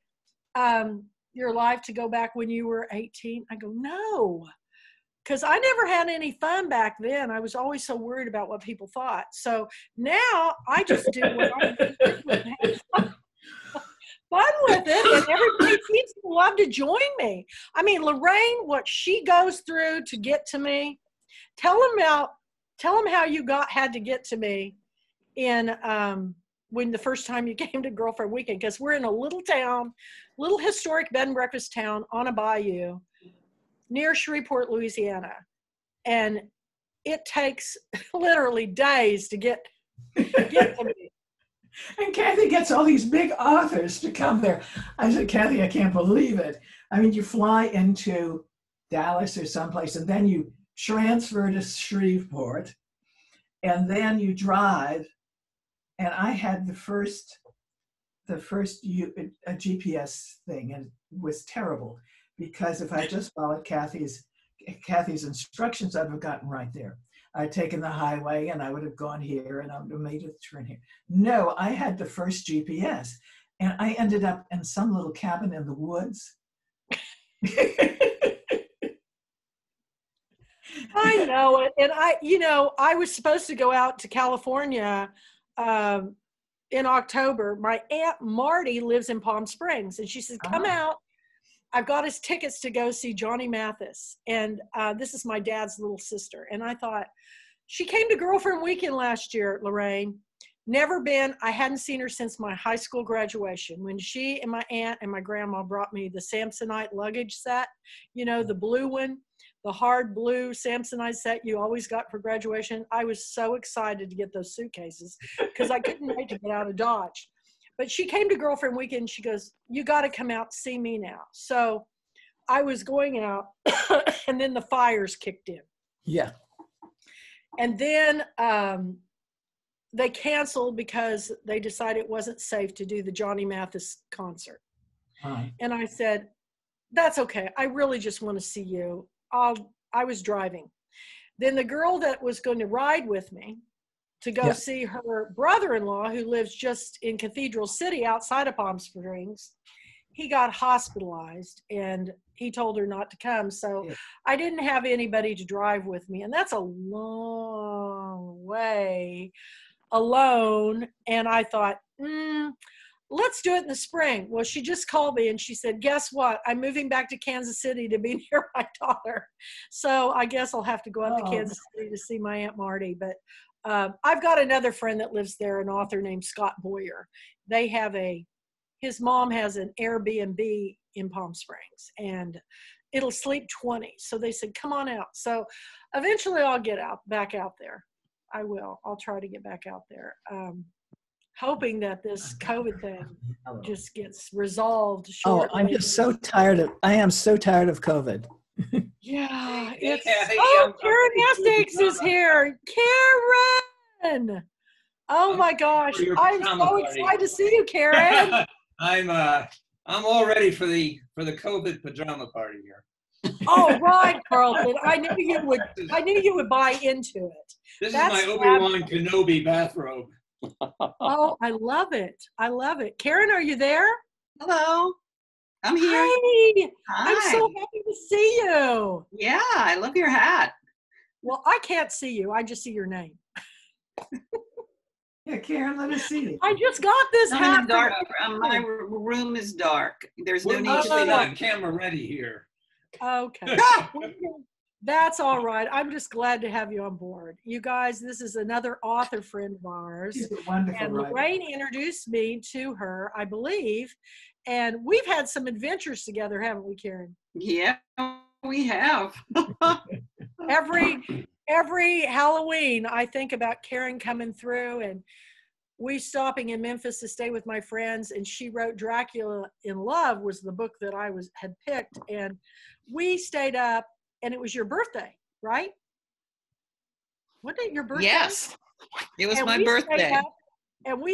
your life to go back when you were 18? I go, no, because I never had any fun back then. I was always so worried about what people thought. So now I just do what I have fun with it, and everybody seems to love to join me. I mean, Loraine, what she goes through to get to me. Tell them how you had to get to me in when the first time you came to Girlfriend Weekend, because we're in a little town, little historic bed and breakfast town on a bayou near Shreveport, Louisiana, and it takes literally days to get to me. And Kathy gets all these big authors to come there. I said, Kathy, I can't believe it. I mean, you fly into Dallas or someplace, and then you transfer to Shreveport, and then you drive. And I had the first GPS thing, and it was terrible, because if I just followed Kathy's instructions, I'd have gotten right there. I'd taken the highway and I would have gone here and I would have made a turn here. No, I had the first GPS, and I ended up in some little cabin in the woods. I know it. And I was supposed to go out to California in October. My Aunt Marty lives in Palm Springs, and she said, come out. I've got his tickets to go see Johnny Mathis. And this is my dad's little sister. And I thought, she came to Girlfriend Weekend last year, Loraine. Never been. I hadn't seen her since my high school graduation, when she and my aunt and my grandma brought me the Samsonite luggage set, the blue one, the hard blue Samsonite set you always got for graduation. I was so excited to get those suitcases because I couldn't wait to get out of Dodge. But she came to Girlfriend Weekend and she goes, you got to come out, see me now. So I was going out and then the fires kicked in. Yeah. And then they canceled because they decided it wasn't safe to do the Johnny Mathis concert. And I said, that's okay. I really just want to see you. I was driving. Then the girl that was going to ride with me to go see her brother-in-law, who lives just in Cathedral City outside of Palm Springs, he got hospitalized and he told her not to come. So I didn't have anybody to drive with me. And that's a long way alone. And I thought, let's do it in the spring. Well, she just called me and she said, guess what? I'm moving back to Kansas City to be near my daughter. So I guess I'll have to go up to Kansas City to see my Aunt Marty. But I've got another friend that lives there, an author named Scott Boyer. They have his mom has an Airbnb in Palm Springs, and it'll sleep 20. So they said, come on out. So eventually I'll get back out there. I will. I'll try to get back out there. Hoping that this COVID thing just gets resolved shortly. Oh, I'm just so tired of, I am so tired of COVID. Yeah. Karen Essex is here. Karen! Oh my gosh. I'm so excited to see you, Karen. I'm all ready for the COVID pajama party here. Oh, right, Carlton. I knew you would buy into it. This is my Obi-Wan Kenobi bathrobe. Oh, I love it. I love it. Karen, are you there? Hello. I'm here. Hi. Hi. I'm so happy to see you. Yeah, I love your hat. Well, I can't see you. I just see your name. Yeah, Karen, let us see you. I just got this hat. I'm dark. My room is dark. There's no need to We're be not camera ready here. Okay. That's all right. I'm just glad to have you on board. You guys, this is another author friend of ours. She's a wonderful and writer. Loraine introduced me to her, I believe. And we've had some adventures together, haven't we, Karen? Yeah, we have. Every Halloween, I think about Karen coming through, and we stopping in Memphis to stay with my friends, and she wrote Dracula in Love was the book that I had picked, and we stayed up, and it was your birthday, right? Wasn't it your birthday? Yes, it was And my we birthday.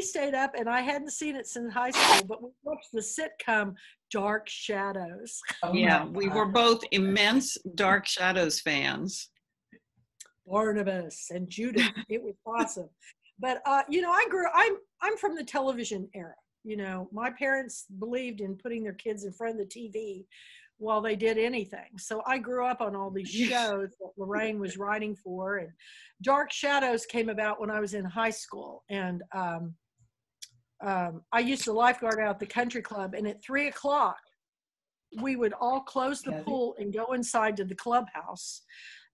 stayed up, and I hadn't seen it since high school, but we watched the sitcom Dark Shadows. Oh Yeah, my we God. were both immense Dark Shadows fans. Barnabas and Judith. It was awesome. But you know, I'm from the television era. You know, my parents believed in putting their kids in front of the TV while they did anything. So I grew up on all these shows that Loraine was writing for, and Dark Shadows came about when I was in high school. And I used to lifeguard out at the country club, and at 3 o'clock, we would all close the pool and go inside to the clubhouse.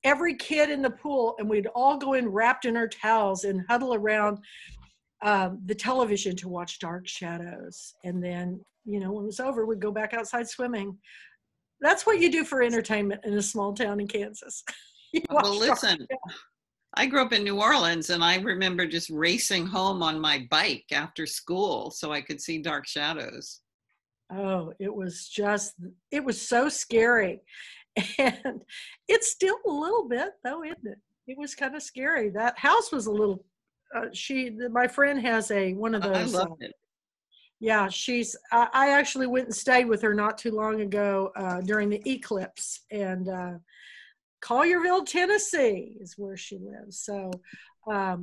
Every kid in the pool, and we'd all go in wrapped in our towels and huddle around the television to watch Dark Shadows. And then, you know, when it was over, we'd go back outside swimming. That's what you do for entertainment in a small town in Kansas. Well, listen, I grew up in New Orleans, and I remember just racing home on my bike after school so I could see Dark Shadows. Oh, it was so scary. And it's still a little bit, though, isn't it? It was kind of scary. That house was a little, my friend has one of those. I loved it. Yeah, I actually went and stayed with her not too long ago during the eclipse. And Collierville, Tennessee is where she lives. So, wow,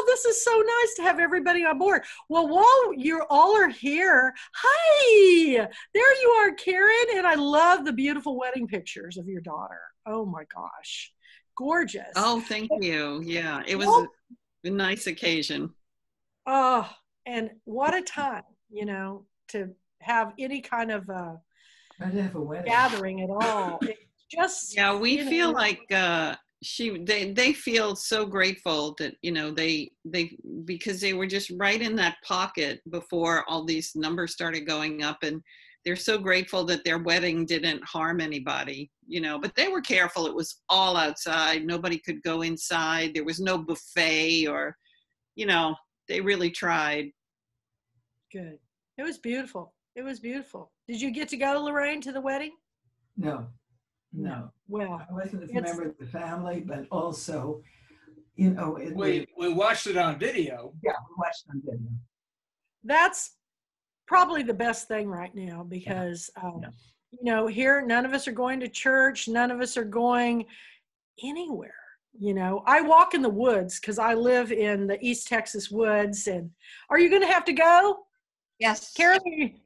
this is so nice to have everybody on board. Well, while you all are here, hi, there you are, Karen. And I love the beautiful wedding pictures of your daughter. Oh my gosh, gorgeous. Oh, thank you. Yeah, it was a nice occasion. Oh, and what a time, you know, to have any kind of gathering at all. Just, yeah, we feel like they feel so grateful that, you know, they because they were just right in that pocket before all these numbers started going up, and they're so grateful that their wedding didn't harm anybody, you know, but they were careful. It was all outside. Nobody could go inside. There was no buffet, or, you know, they really tried. Good. It was beautiful. It was beautiful. Did you get to go, Loraine, to the wedding? No. Well, I wasn't a member of the family, but also, you know, We watched it on video. Yeah, we watched on video. That's probably the best thing right now, because you know, here none of us are going to church, none of us are going anywhere. You know, I walk in the woods because I live in the East Texas woods. And are you going to have to go? Yes. Karen,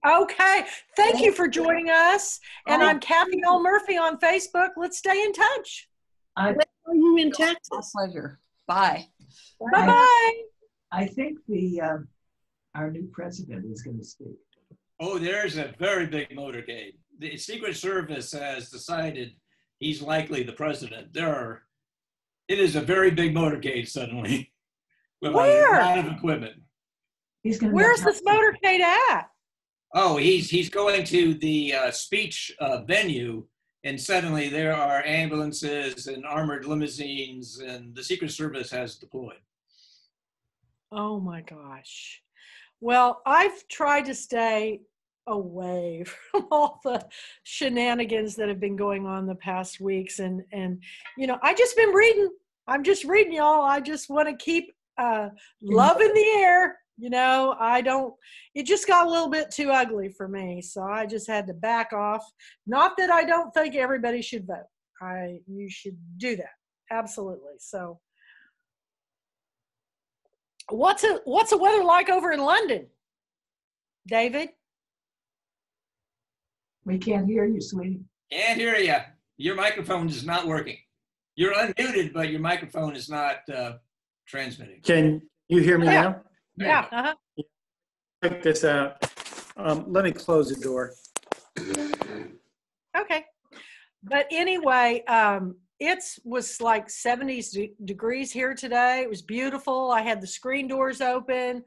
okay. Thank you for joining us. And I'm Kathy L. Murphy on Facebook. Let's stay in touch. Where are you in Texas? My pleasure. Bye. Bye-bye. I think our new president is going to speak. Oh, there's a very big motorcade. The Secret Service has decided he's likely the president. It is a very big motorcade suddenly. With Where? a lot of equipment. Where's this motorcade at? Oh, he's going to the speech venue, and suddenly there are ambulances and armored limousines, and the Secret Service has deployed. Oh my gosh. Well, I've tried to stay away from all the shenanigans that have been going on the past weeks. And you know, I'm just reading, y'all. I just want to keep love in the air. You know, it just got a little bit too ugly for me. So I just had to back off. Not that I don't think everybody should vote. You should do that. Absolutely. So what's the weather like over in London, David? We can't hear you, sweetie. Can't hear you. Your microphone is not working. You're unmuted, but your microphone is not transmitting. Can you hear me now? Yeah. Uh-huh. Check this out. Let me close the door. Okay. But anyway, it was like 70 degrees here today. It was beautiful. I had the screen doors open.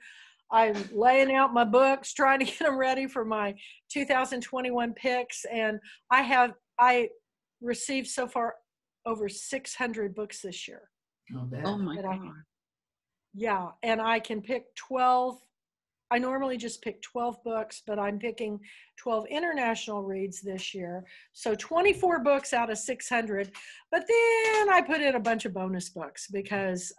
I'm laying out my books, trying to get them ready for my 2021 picks. And I received so far over 600 books this year. Oh my God. Yeah, and I can pick 12. I normally just pick 12 books, but I'm picking 12 international reads this year. So 24 books out of 600. But then I put in a bunch of bonus books because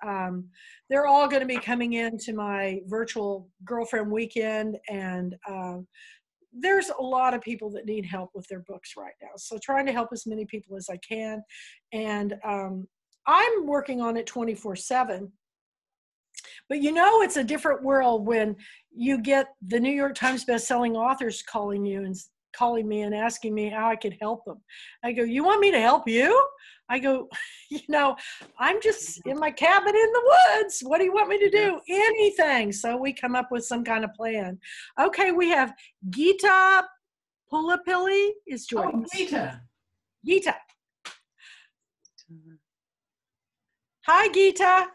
they're all going to be coming into my virtual girlfriend weekend. And there's a lot of people that need help with their books right now. So trying to help as many people as I can. And I'm working on it 24/7. But you know, it's a different world when you get the New York Times bestselling authors calling you and calling me and asking me how I could help them. I go, you want me to help you? I go, you know, I'm just in my cabin in the woods. What do you want me to do? Anything. So we come up with some kind of plan. Okay, we have Gita Pulapilli is joining us. Gita. Gita. Hi, Gita.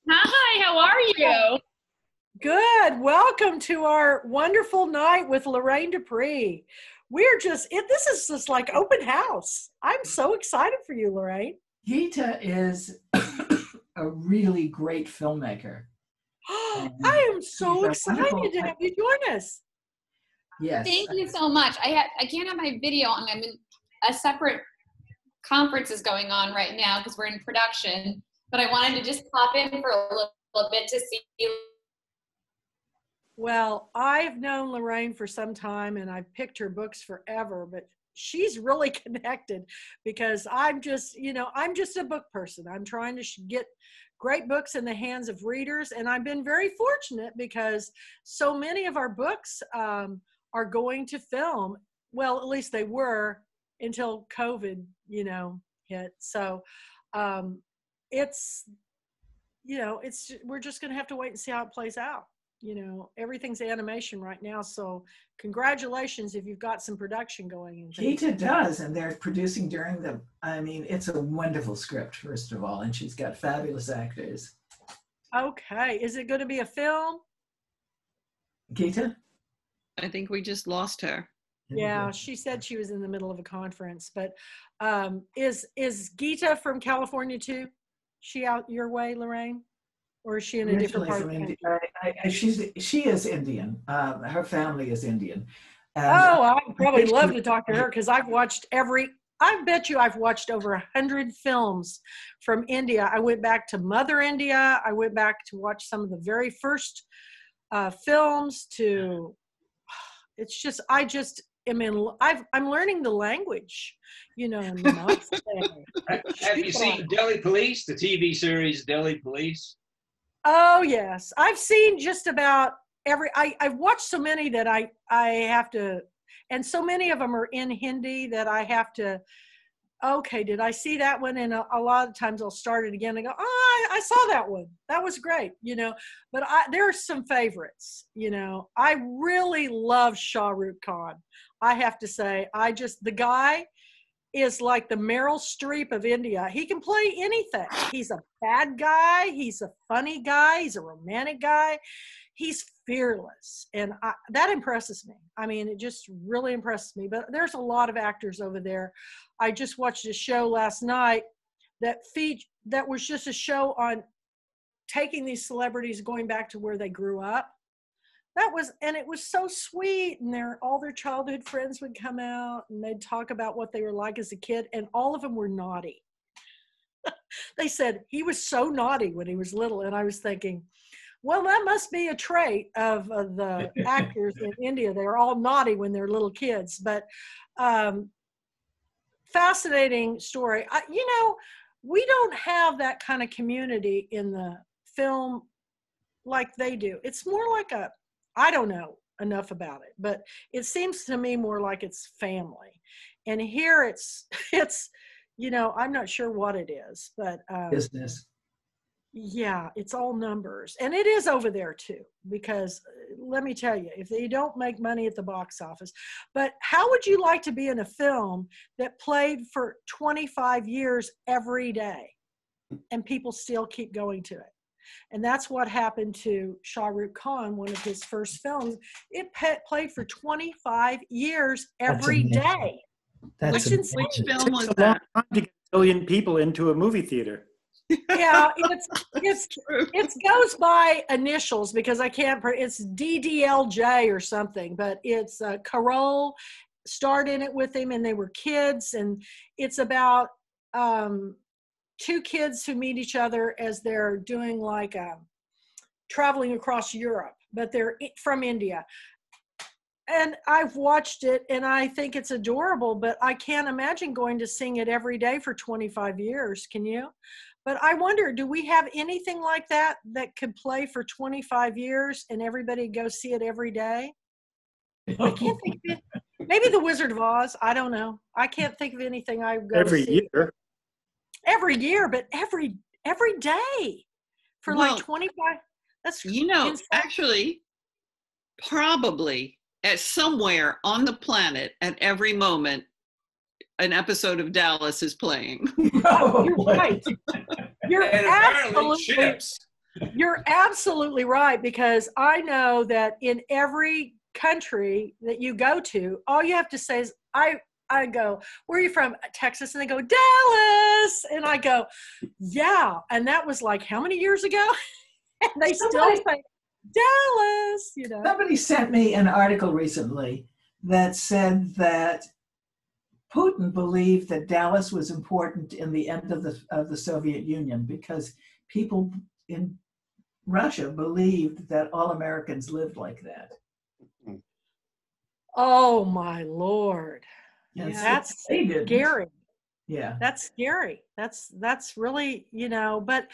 Hi, how are you? Good. Welcome to our wonderful night with Loraine Despres. We're just, this is just like open house. I'm so excited for you, Loraine. Gita is a really great filmmaker. I am so excited to have you join us. Yes. Thank you so much. I can't have my video on. I'm in a separate conference is going on right now because we're in production. But I wanted to just pop in for a little bit to see you. Well, I've known Loraine for some time and I've picked her books forever, but she's really connected because I'm just, you know, I'm just a book person. I'm trying to get great books in the hands of readers. And I've been very fortunate because so many of our books are going to film. Well, at least they were until COVID, you know, hit. So, it's, you know, we're just going to have to wait and see how it plays out. You know, everything's animation right now. So congratulations if you've got some production going. Gita does, and they're producing during it's a wonderful script, first of all, and she's got fabulous actors. Okay. Is it going to be a film? Gita? I think we just lost her. Yeah, she said she was in the middle of a conference, but is Gita from California too? She out your way, Loraine? Or is she in a different part of the country? She is Indian. Her family is Indian. I'd probably love to talk to her because I've watched I bet you I've watched over 100 films from India. I went back to Mother India. I went back to watch some of the very first films it's just, I'm learning the language, you know. Have you seen Delhi Police, the TV series Delhi Police? Oh, yes. I've seen just about I've watched so many that I have to, and so many of them are in Hindi that I have to, okay, did I see that one? And a lot of times I'll start it again and go, oh, I saw that one. That was great, you know. But there are some favorites, you know. I really love Shah Rukh Khan. I have to say, the guy is like the Meryl Streep of India. He can play anything. He's a bad guy. He's a funny guy. He's a romantic guy. He's fearless. And that impresses me. I mean, it just really impresses me. But there's a lot of actors over there. I just watched a show last night that was just a show on taking these celebrities, going back to where they grew up. And it was so sweet, and all their childhood friends would come out and they'd talk about what they were like as a kid, and all of them were naughty. They said he was so naughty when he was little, and I was thinking, well, that must be a trait of the actors in India. They're all naughty when they're little kids. But fascinating story. You know, we don't have that kind of community in the film like they do. It's more like I don't know enough about it, but it seems to me more like it's family. And here it's, you know, I'm not sure what it is, but business. Yeah, it's all numbers. And it is over there too, because let me tell you, if they don't make money at the box office, but how would you like to be in a film that played for 25 years every day and people still keep going to it? And that's what happened to Shah Rukh Khan, one of his first films. It played for 25 years every day. That's Which film was that? To get a billion people into a movie theater. Yeah, it goes by initials because I can't. It's DDLJ or something, but it's Carole starred in it with him, and they were kids, and it's about two kids who meet each other as they're doing like traveling across Europe, but they're from India. And I've watched it, and I think it's adorable, but I can't imagine going to sing it every day for 25 years. Can you? But I wonder, do we have anything like that that could play for 25 years and everybody go see it every day? I can't think of it. Maybe The Wizard of Oz. I don't know. I can't think of anything I go Every see. year. Every year, but every day for Well, like 25. That's insane. Actually, probably at somewhere on the planet at every moment, an episode of Dallas is playing. You're right. You're absolutely right, because I know that in every country that you go to, all you have to say is, I go, where are you from? Texas. And they go, Dallas. And I go, yeah. And that was like, how many years ago? And they still say Dallas, you know. Somebody sent me an article recently that said that Putin believed that Dallas was important in the end of the Soviet Union because people in Russia believed that all Americans lived like that. Oh my Lord. And That's they didn't. Scary. Yeah. That's scary. That's really, you know, but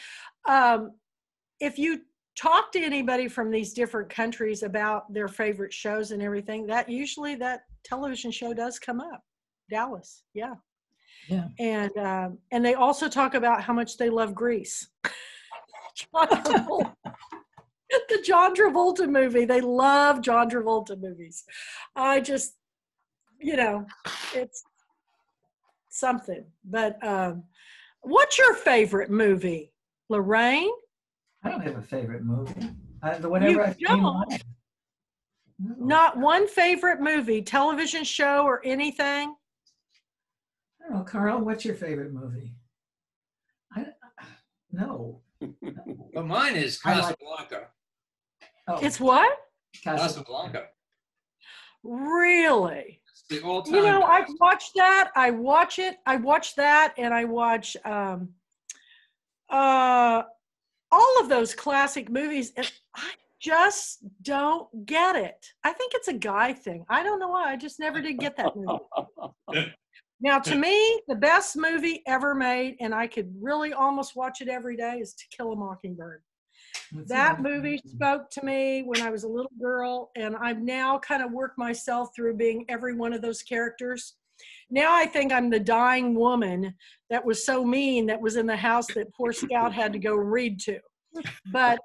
if you talk to anybody from these different countries about their favorite shows and everything, that usually that television show does come up. Dallas. Yeah. Yeah. And they also talk about how much they love Grease. The John Travolta movie. They love John Travolta movies. I just, you know, it's something. But what's your favorite movie, Loraine? I don't have a favorite movie. Whatever I've seen on. No. Not one favorite movie, television show, or anything? I don't know, Carl, what's your favorite movie? No. Well, mine is Casablanca. It's what? Casablanca. Really? It's the all-time. You know, I've watched that. I watch that, and I watch all of those classic movies, and I just don't get it. I think it's a guy thing. I don't know why. I just never did get that movie. Now, to me, the best movie ever made, and I could really almost watch it every day, is To Kill a Mockingbird. That movie spoke to me when I was a little girl, and I've now kind of worked myself through being every one of those characters. Now I think I'm the dying woman that was so mean that was in the house that poor Scout had to go read to. But,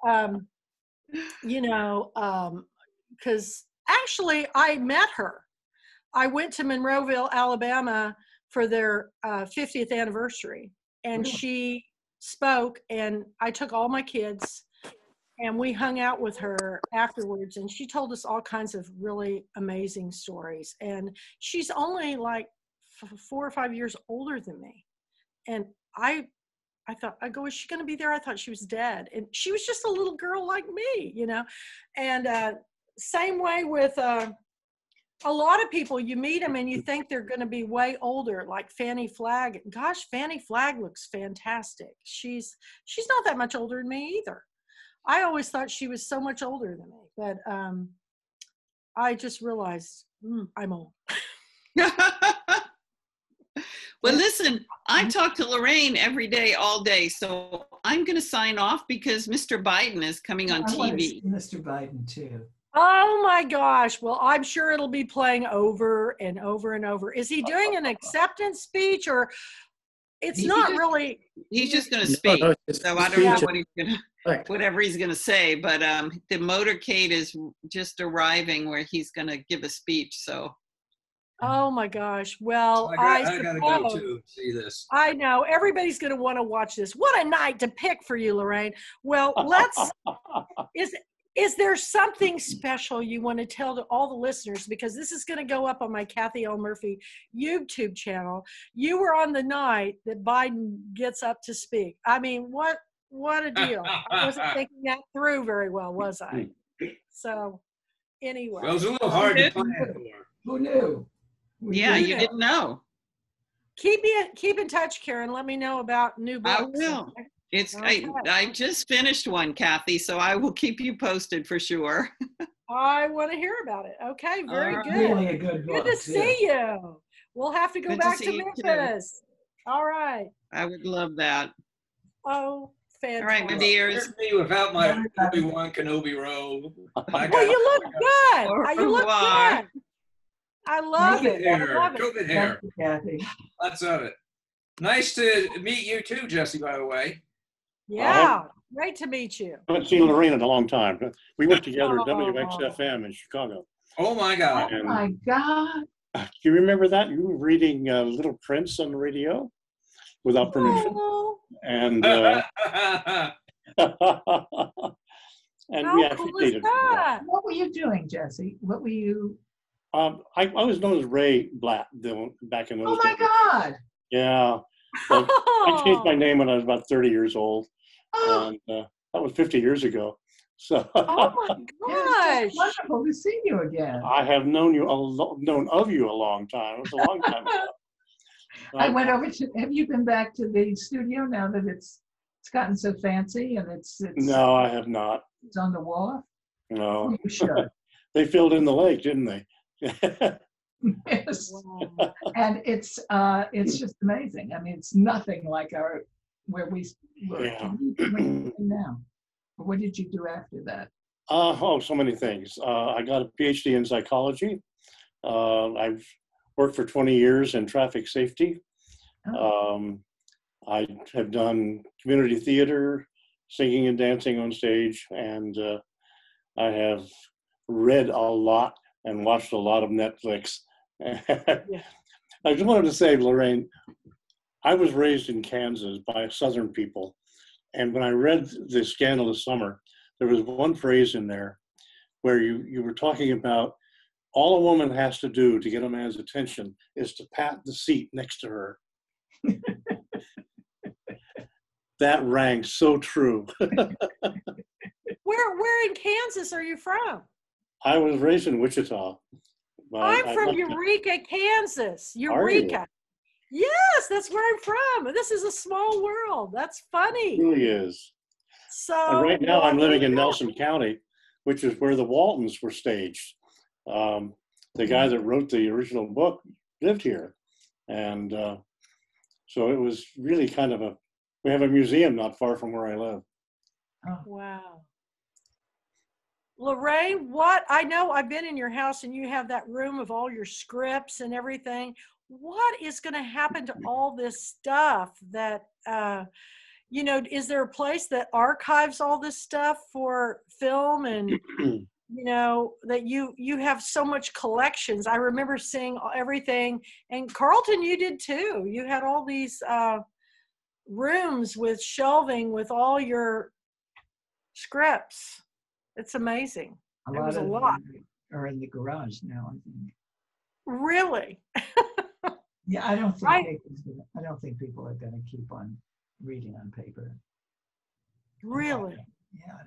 you know, because actually I met her. I went to Monroeville, Alabama for their 50th anniversary, and she spoke, and I took all my kids, and we hung out with her afterwards, and she told us all kinds of really amazing stories. And she's only like 4 or 5 years older than me. And I thought, I go, is she going to be there? I thought she was dead. And she was just a little girl like me, you know. And same way with a lot of people, you meet them and you think they're going to be way older, like Fannie Flagg. Gosh, Fannie Flagg looks fantastic. She's not that much older than me either. I always thought she was so much older than me, but I just realized I'm old. Well, listen, I talk to Loraine every day, all day, so I'm going to sign off because Mr. Biden is coming on TV. I want to see Mr. Biden too. Oh my gosh. Well, I'm sure it'll be playing over and over and over. Is he doing an acceptance speech, or it's not really? He's just going to speak. No, so I don't know what he's going to, whatever he's going to say, but the motorcade is just arriving where he's going to give a speech. So. Oh my gosh. Well, I gotta go to see this. I know everybody's going to want to watch this. What a night to pick for you, Loraine. Well, Is there something special you want to tell to all the listeners? Because this is going to go up on my Kathy L. Murphy YouTube channel. You were on the night that Biden gets up to speak. I mean, what a deal. I wasn't thinking that through very well, was I? So anyway. Well, it was a little hard to plan for. Who knew? Yeah, you didn't know. Keep in touch, Karen. Let me know about new books. I will. It's Okay. I just finished one, Kathy, so I will keep you posted for sure. I want to hear about it. Okay, very All good. Really a good book. Good to see you. We'll have to go Good to back see to you too. Memphis. All right. I would love that. Oh, fantastic. All right, my dears. Here's me without my Obi-Wan Kenobi robe. Well, you look good. You look Or- good. I love COVID it. I hair. love it. COVID hair. Thank you, Kathy. Lots of it. Nice to meet you too, Jesse, by the way. Yeah, great to meet you. I haven't seen Loraine in a long time. We worked together at Oh. WXFM in Chicago. Oh my God. Oh my God. Do you remember that? You were reading Little Prince on the radio without permission. Oh, And and we how actually cool is dated. that? What were you doing, Jesse? What were you? I was known as Ray Blatt back in those Oh my days. God. Yeah. But I changed my name when I was about 30 years old. Oh, And that was 50 years ago. So Oh my it's gosh. wonderful to see you again. I have known of you a long time. It was a long time ago. I went over to. Have you been back to the studio now that it's gotten so fancy and it's No, I have not. it's on the wharf? No. Oh, you should. They filled in the lake, didn't they? Yes. Wow. And it's just amazing. I mean, it's nothing like where we were. Yeah. What are you doing now? What did you do after that? So many things. I got a PhD in psychology. I've worked for 20 years in traffic safety. I have done community theater, singing and dancing on stage, and I have read a lot and watched a lot of Netflix. I just wanted to say, Loraine, I was raised in Kansas by Southern people. And when I read The Scandalous Summer, there was one phrase in there where you were talking about all a woman has to do to get a man's attention is to pat the seat next to her. That rang so true. Where in Kansas are you from? I was raised in Wichita. I'm from left it. Eureka, Kansas. Are you? Eureka. Yes, that's where I'm from. This is a small world. That's funny. It really is. So And right now I'm living in Nelson County, which is where the Waltons were staged. The guy that wrote the original book lived here. And so it was really kind of we have a museum not far from where I live. Wow. Loraine, I know I've been in your house and you have that room of all your scripts and everything. What is going to happen to all this stuff that, is there a place that archives all this stuff for film and, that you have so much collections. I remember seeing everything, and Carlton, you did too. You had all these rooms with shelving with all your scripts. It's amazing. It was a lot. Are in the garage now, I think. Really? Yeah, I don't think people are going to keep on reading on paper. Really? Yeah.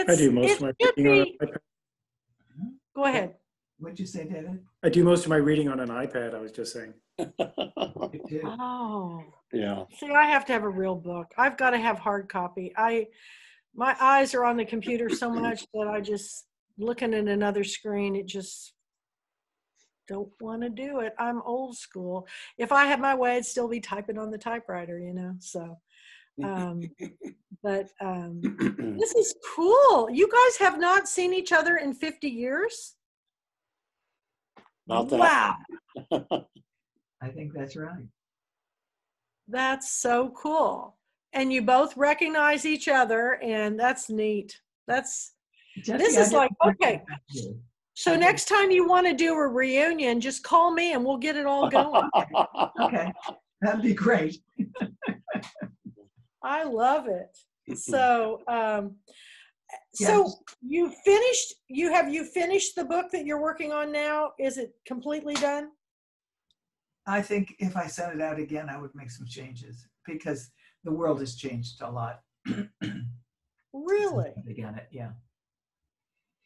I do most of my reading on an iPad. Go ahead. What'd you say, David? I do most of my reading on an iPad, I was just saying. Oh. Yeah. See, I have to have a real book. I've got to have hard copy. My eyes are on the computer so much that I just looking at another screen, it just don't want to do it. I'm old school. If I had my way, I'd still be typing on the typewriter, so. But this is cool. You guys have not seen each other in 50 years? Not that. Wow. I think that's right. That's so cool. And you both recognize each other, and that's neat. This is like, okay. So next time you want to do a reunion, just call me and we'll get it all going. Okay, that'd be great. I love it. So So you finished the book that you're working on now? Is it completely done? I think if I sent it out again, I would make some changes because the world has changed a lot. Really? Again, yeah.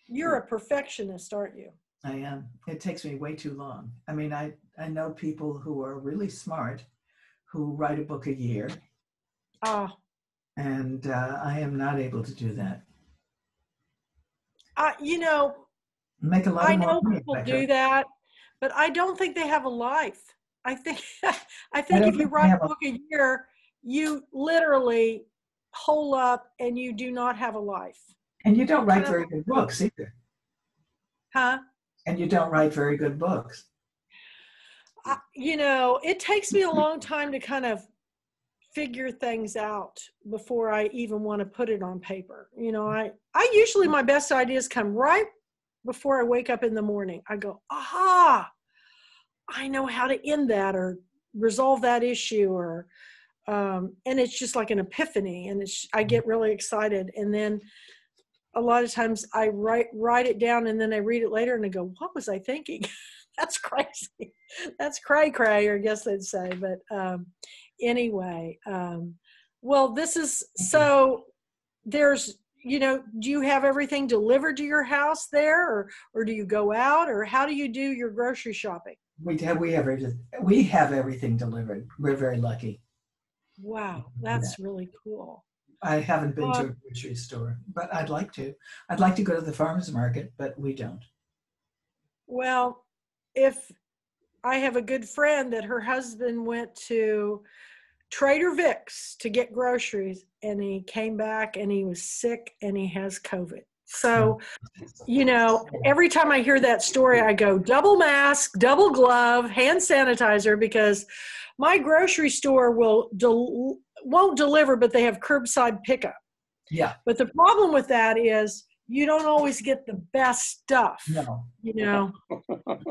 You're a perfectionist, aren't you? I am. It takes me way too long. I mean, I know people who are really smart who write a book a year. Ah. And I am not able to do that. You know, make a lot I more know money, people Becca. do that, but I don't think they have a life. I think if you write a book a year, you literally hole up and you do not have a life. And you don't write very good books either. Huh? And you don't write very good books. You know, it takes me a long time to kind of figure things out before I even want to put it on paper. You know, I usually, my best ideas come right before I wake up in the morning. I go, aha, I know how to end that or resolve that issue, or and it's just like an epiphany, and I get really excited. And then a lot of times I write it down, and then I read it later and I go, what was I thinking? That's crazy. That's cray, I guess they'd say. But anyway, well, this is, so there's, you know, do you have everything delivered to your house there, or do you go out, or how do you do your grocery shopping? We have everything delivered. We're very lucky. Wow, that's really cool. I haven't been to a grocery store, but I'd like to. I'd like to go to the farmer's market, but we don't. Well, if I have a good friend that her husband went to Trader Vic's to get groceries, and he came back and he was sick and he has COVID. So, you know, every time I hear that story, I go double mask, double glove, hand sanitizer, because my grocery store won't deliver, but they have curbside pickup. Yeah. But the problem with that is you don't always get the best stuff. No. You know,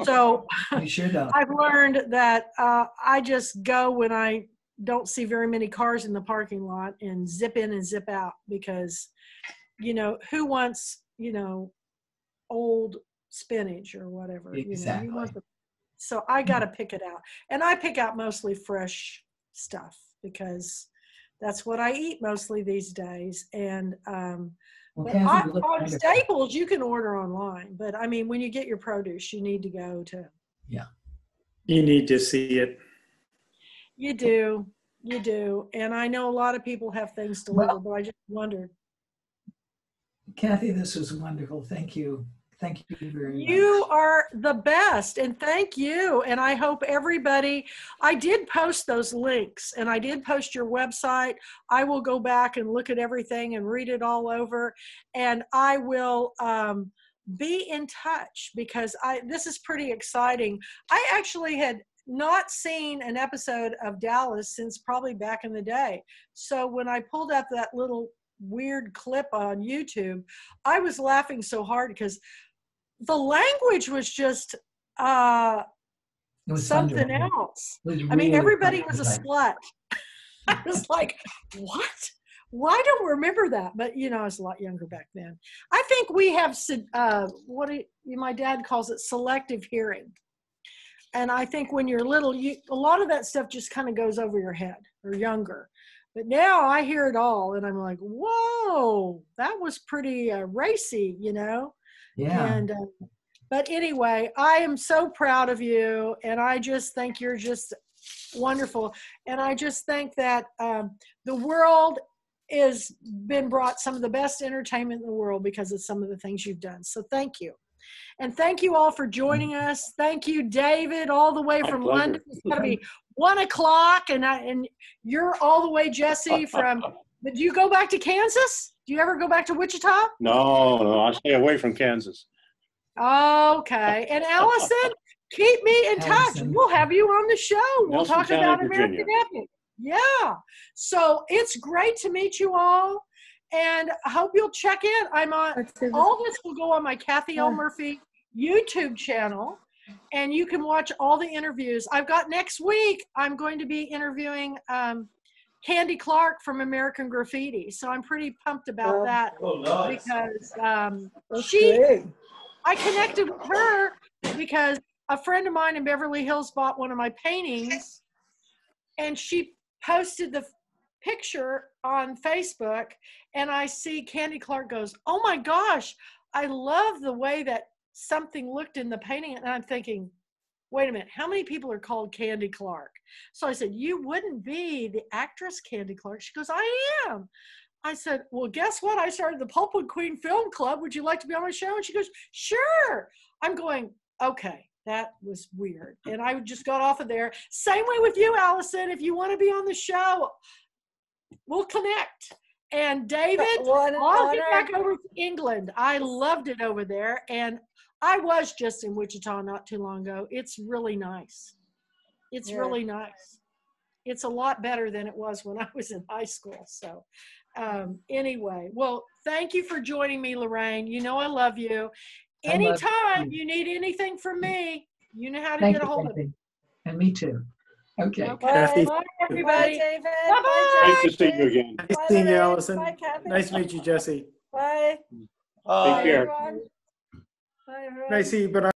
so you sure don't. I've learned that I just go when I don't see very many cars in the parking lot and zip in and zip out, because, you know, who wants, you know, old spinach or whatever. Exactly. You know, so I got to pick it out, and I pick out mostly fresh stuff because that's what I eat mostly these days. And but on Staples, you can order online, but I mean, when you get your produce, you need to go to. Yeah. You need to see it. You do. And I know a lot of people have things delivered, but I just wondered. Kathy, this was wonderful. Thank you. Thank you very much. You are the best, and thank you. And I hope everybody, I did post those links, and I did post your website. I will go back and look at everything and read it all over, and I will be in touch, because this is pretty exciting. I actually had not seen an episode of Dallas since probably back in the day. So when I pulled up that little weird clip on YouTube, I was laughing so hard because the language was just something else. I mean, everybody was a slut. I was like, what? Well, I don't remember that, but you know, I was a lot younger back then. I think we have my dad calls it selective hearing. And I think when you're little, a lot of that stuff just kind of goes over your head, or younger. But now I hear it all, and I'm like, whoa, that was pretty racy, you know? Yeah. And, but anyway, I am so proud of you, and I just think you're just wonderful. And I just think that the world has been brought some of the best entertainment in the world because of some of the things you've done. So thank you. And thank you all for joining us. Thank you, David, all the way from London. It's going to be 1 o'clock, and you're all the way, Jesse, from, did you go back to Kansas? Do you ever go back to Wichita? No, I stay away from Kansas. Okay. And Allison, keep me in touch. We'll have you on the show. We'll talk about American Epic. Yeah. So it's great to meet you all. And I hope you'll check in. I'm on, all this will go on my Kathy L. Murphy YouTube channel, and you can watch all the interviews. I've got next week, I'm going to be interviewing Candy Clark from American Graffiti. So I'm pretty pumped about that because I connected with her because a friend of mine in Beverly Hills bought one of my paintings, and she posted the picture on Facebook, and I see Candy Clark goes, "Oh my gosh, I love the way that something looked in the painting." And I'm thinking, wait a minute, how many people are called Candy Clark? So I said, "You wouldn't be the actress Candy Clark?" She goes, "I am." I said, "Well, guess what? I started the Pulpwood Queen Film Club. Would you like to be on my show?" And she goes, "Sure." I'm going, okay, that was weird. And I just got off of there. Same way with you, Allison. If you want to be on the show, we'll connect. And David, I'll get back over to England. I loved it over there. And I was just in Wichita not too long ago. It's really nice. It's really nice. It's a lot better than it was when I was in high school. So anyway, well, thank you for joining me, Loraine. You know I love you. Anytime you need anything from me, you know how to get a hold of me. And me too. Okay. Kathy. Bye, everybody. Bye, David. Bye-bye. Nice to see you again. Nice seeing you, Allison. Nice to meet you, Jesse. Bye. Take care. Everyone. Bye, everyone. Nice to see you, Bernard.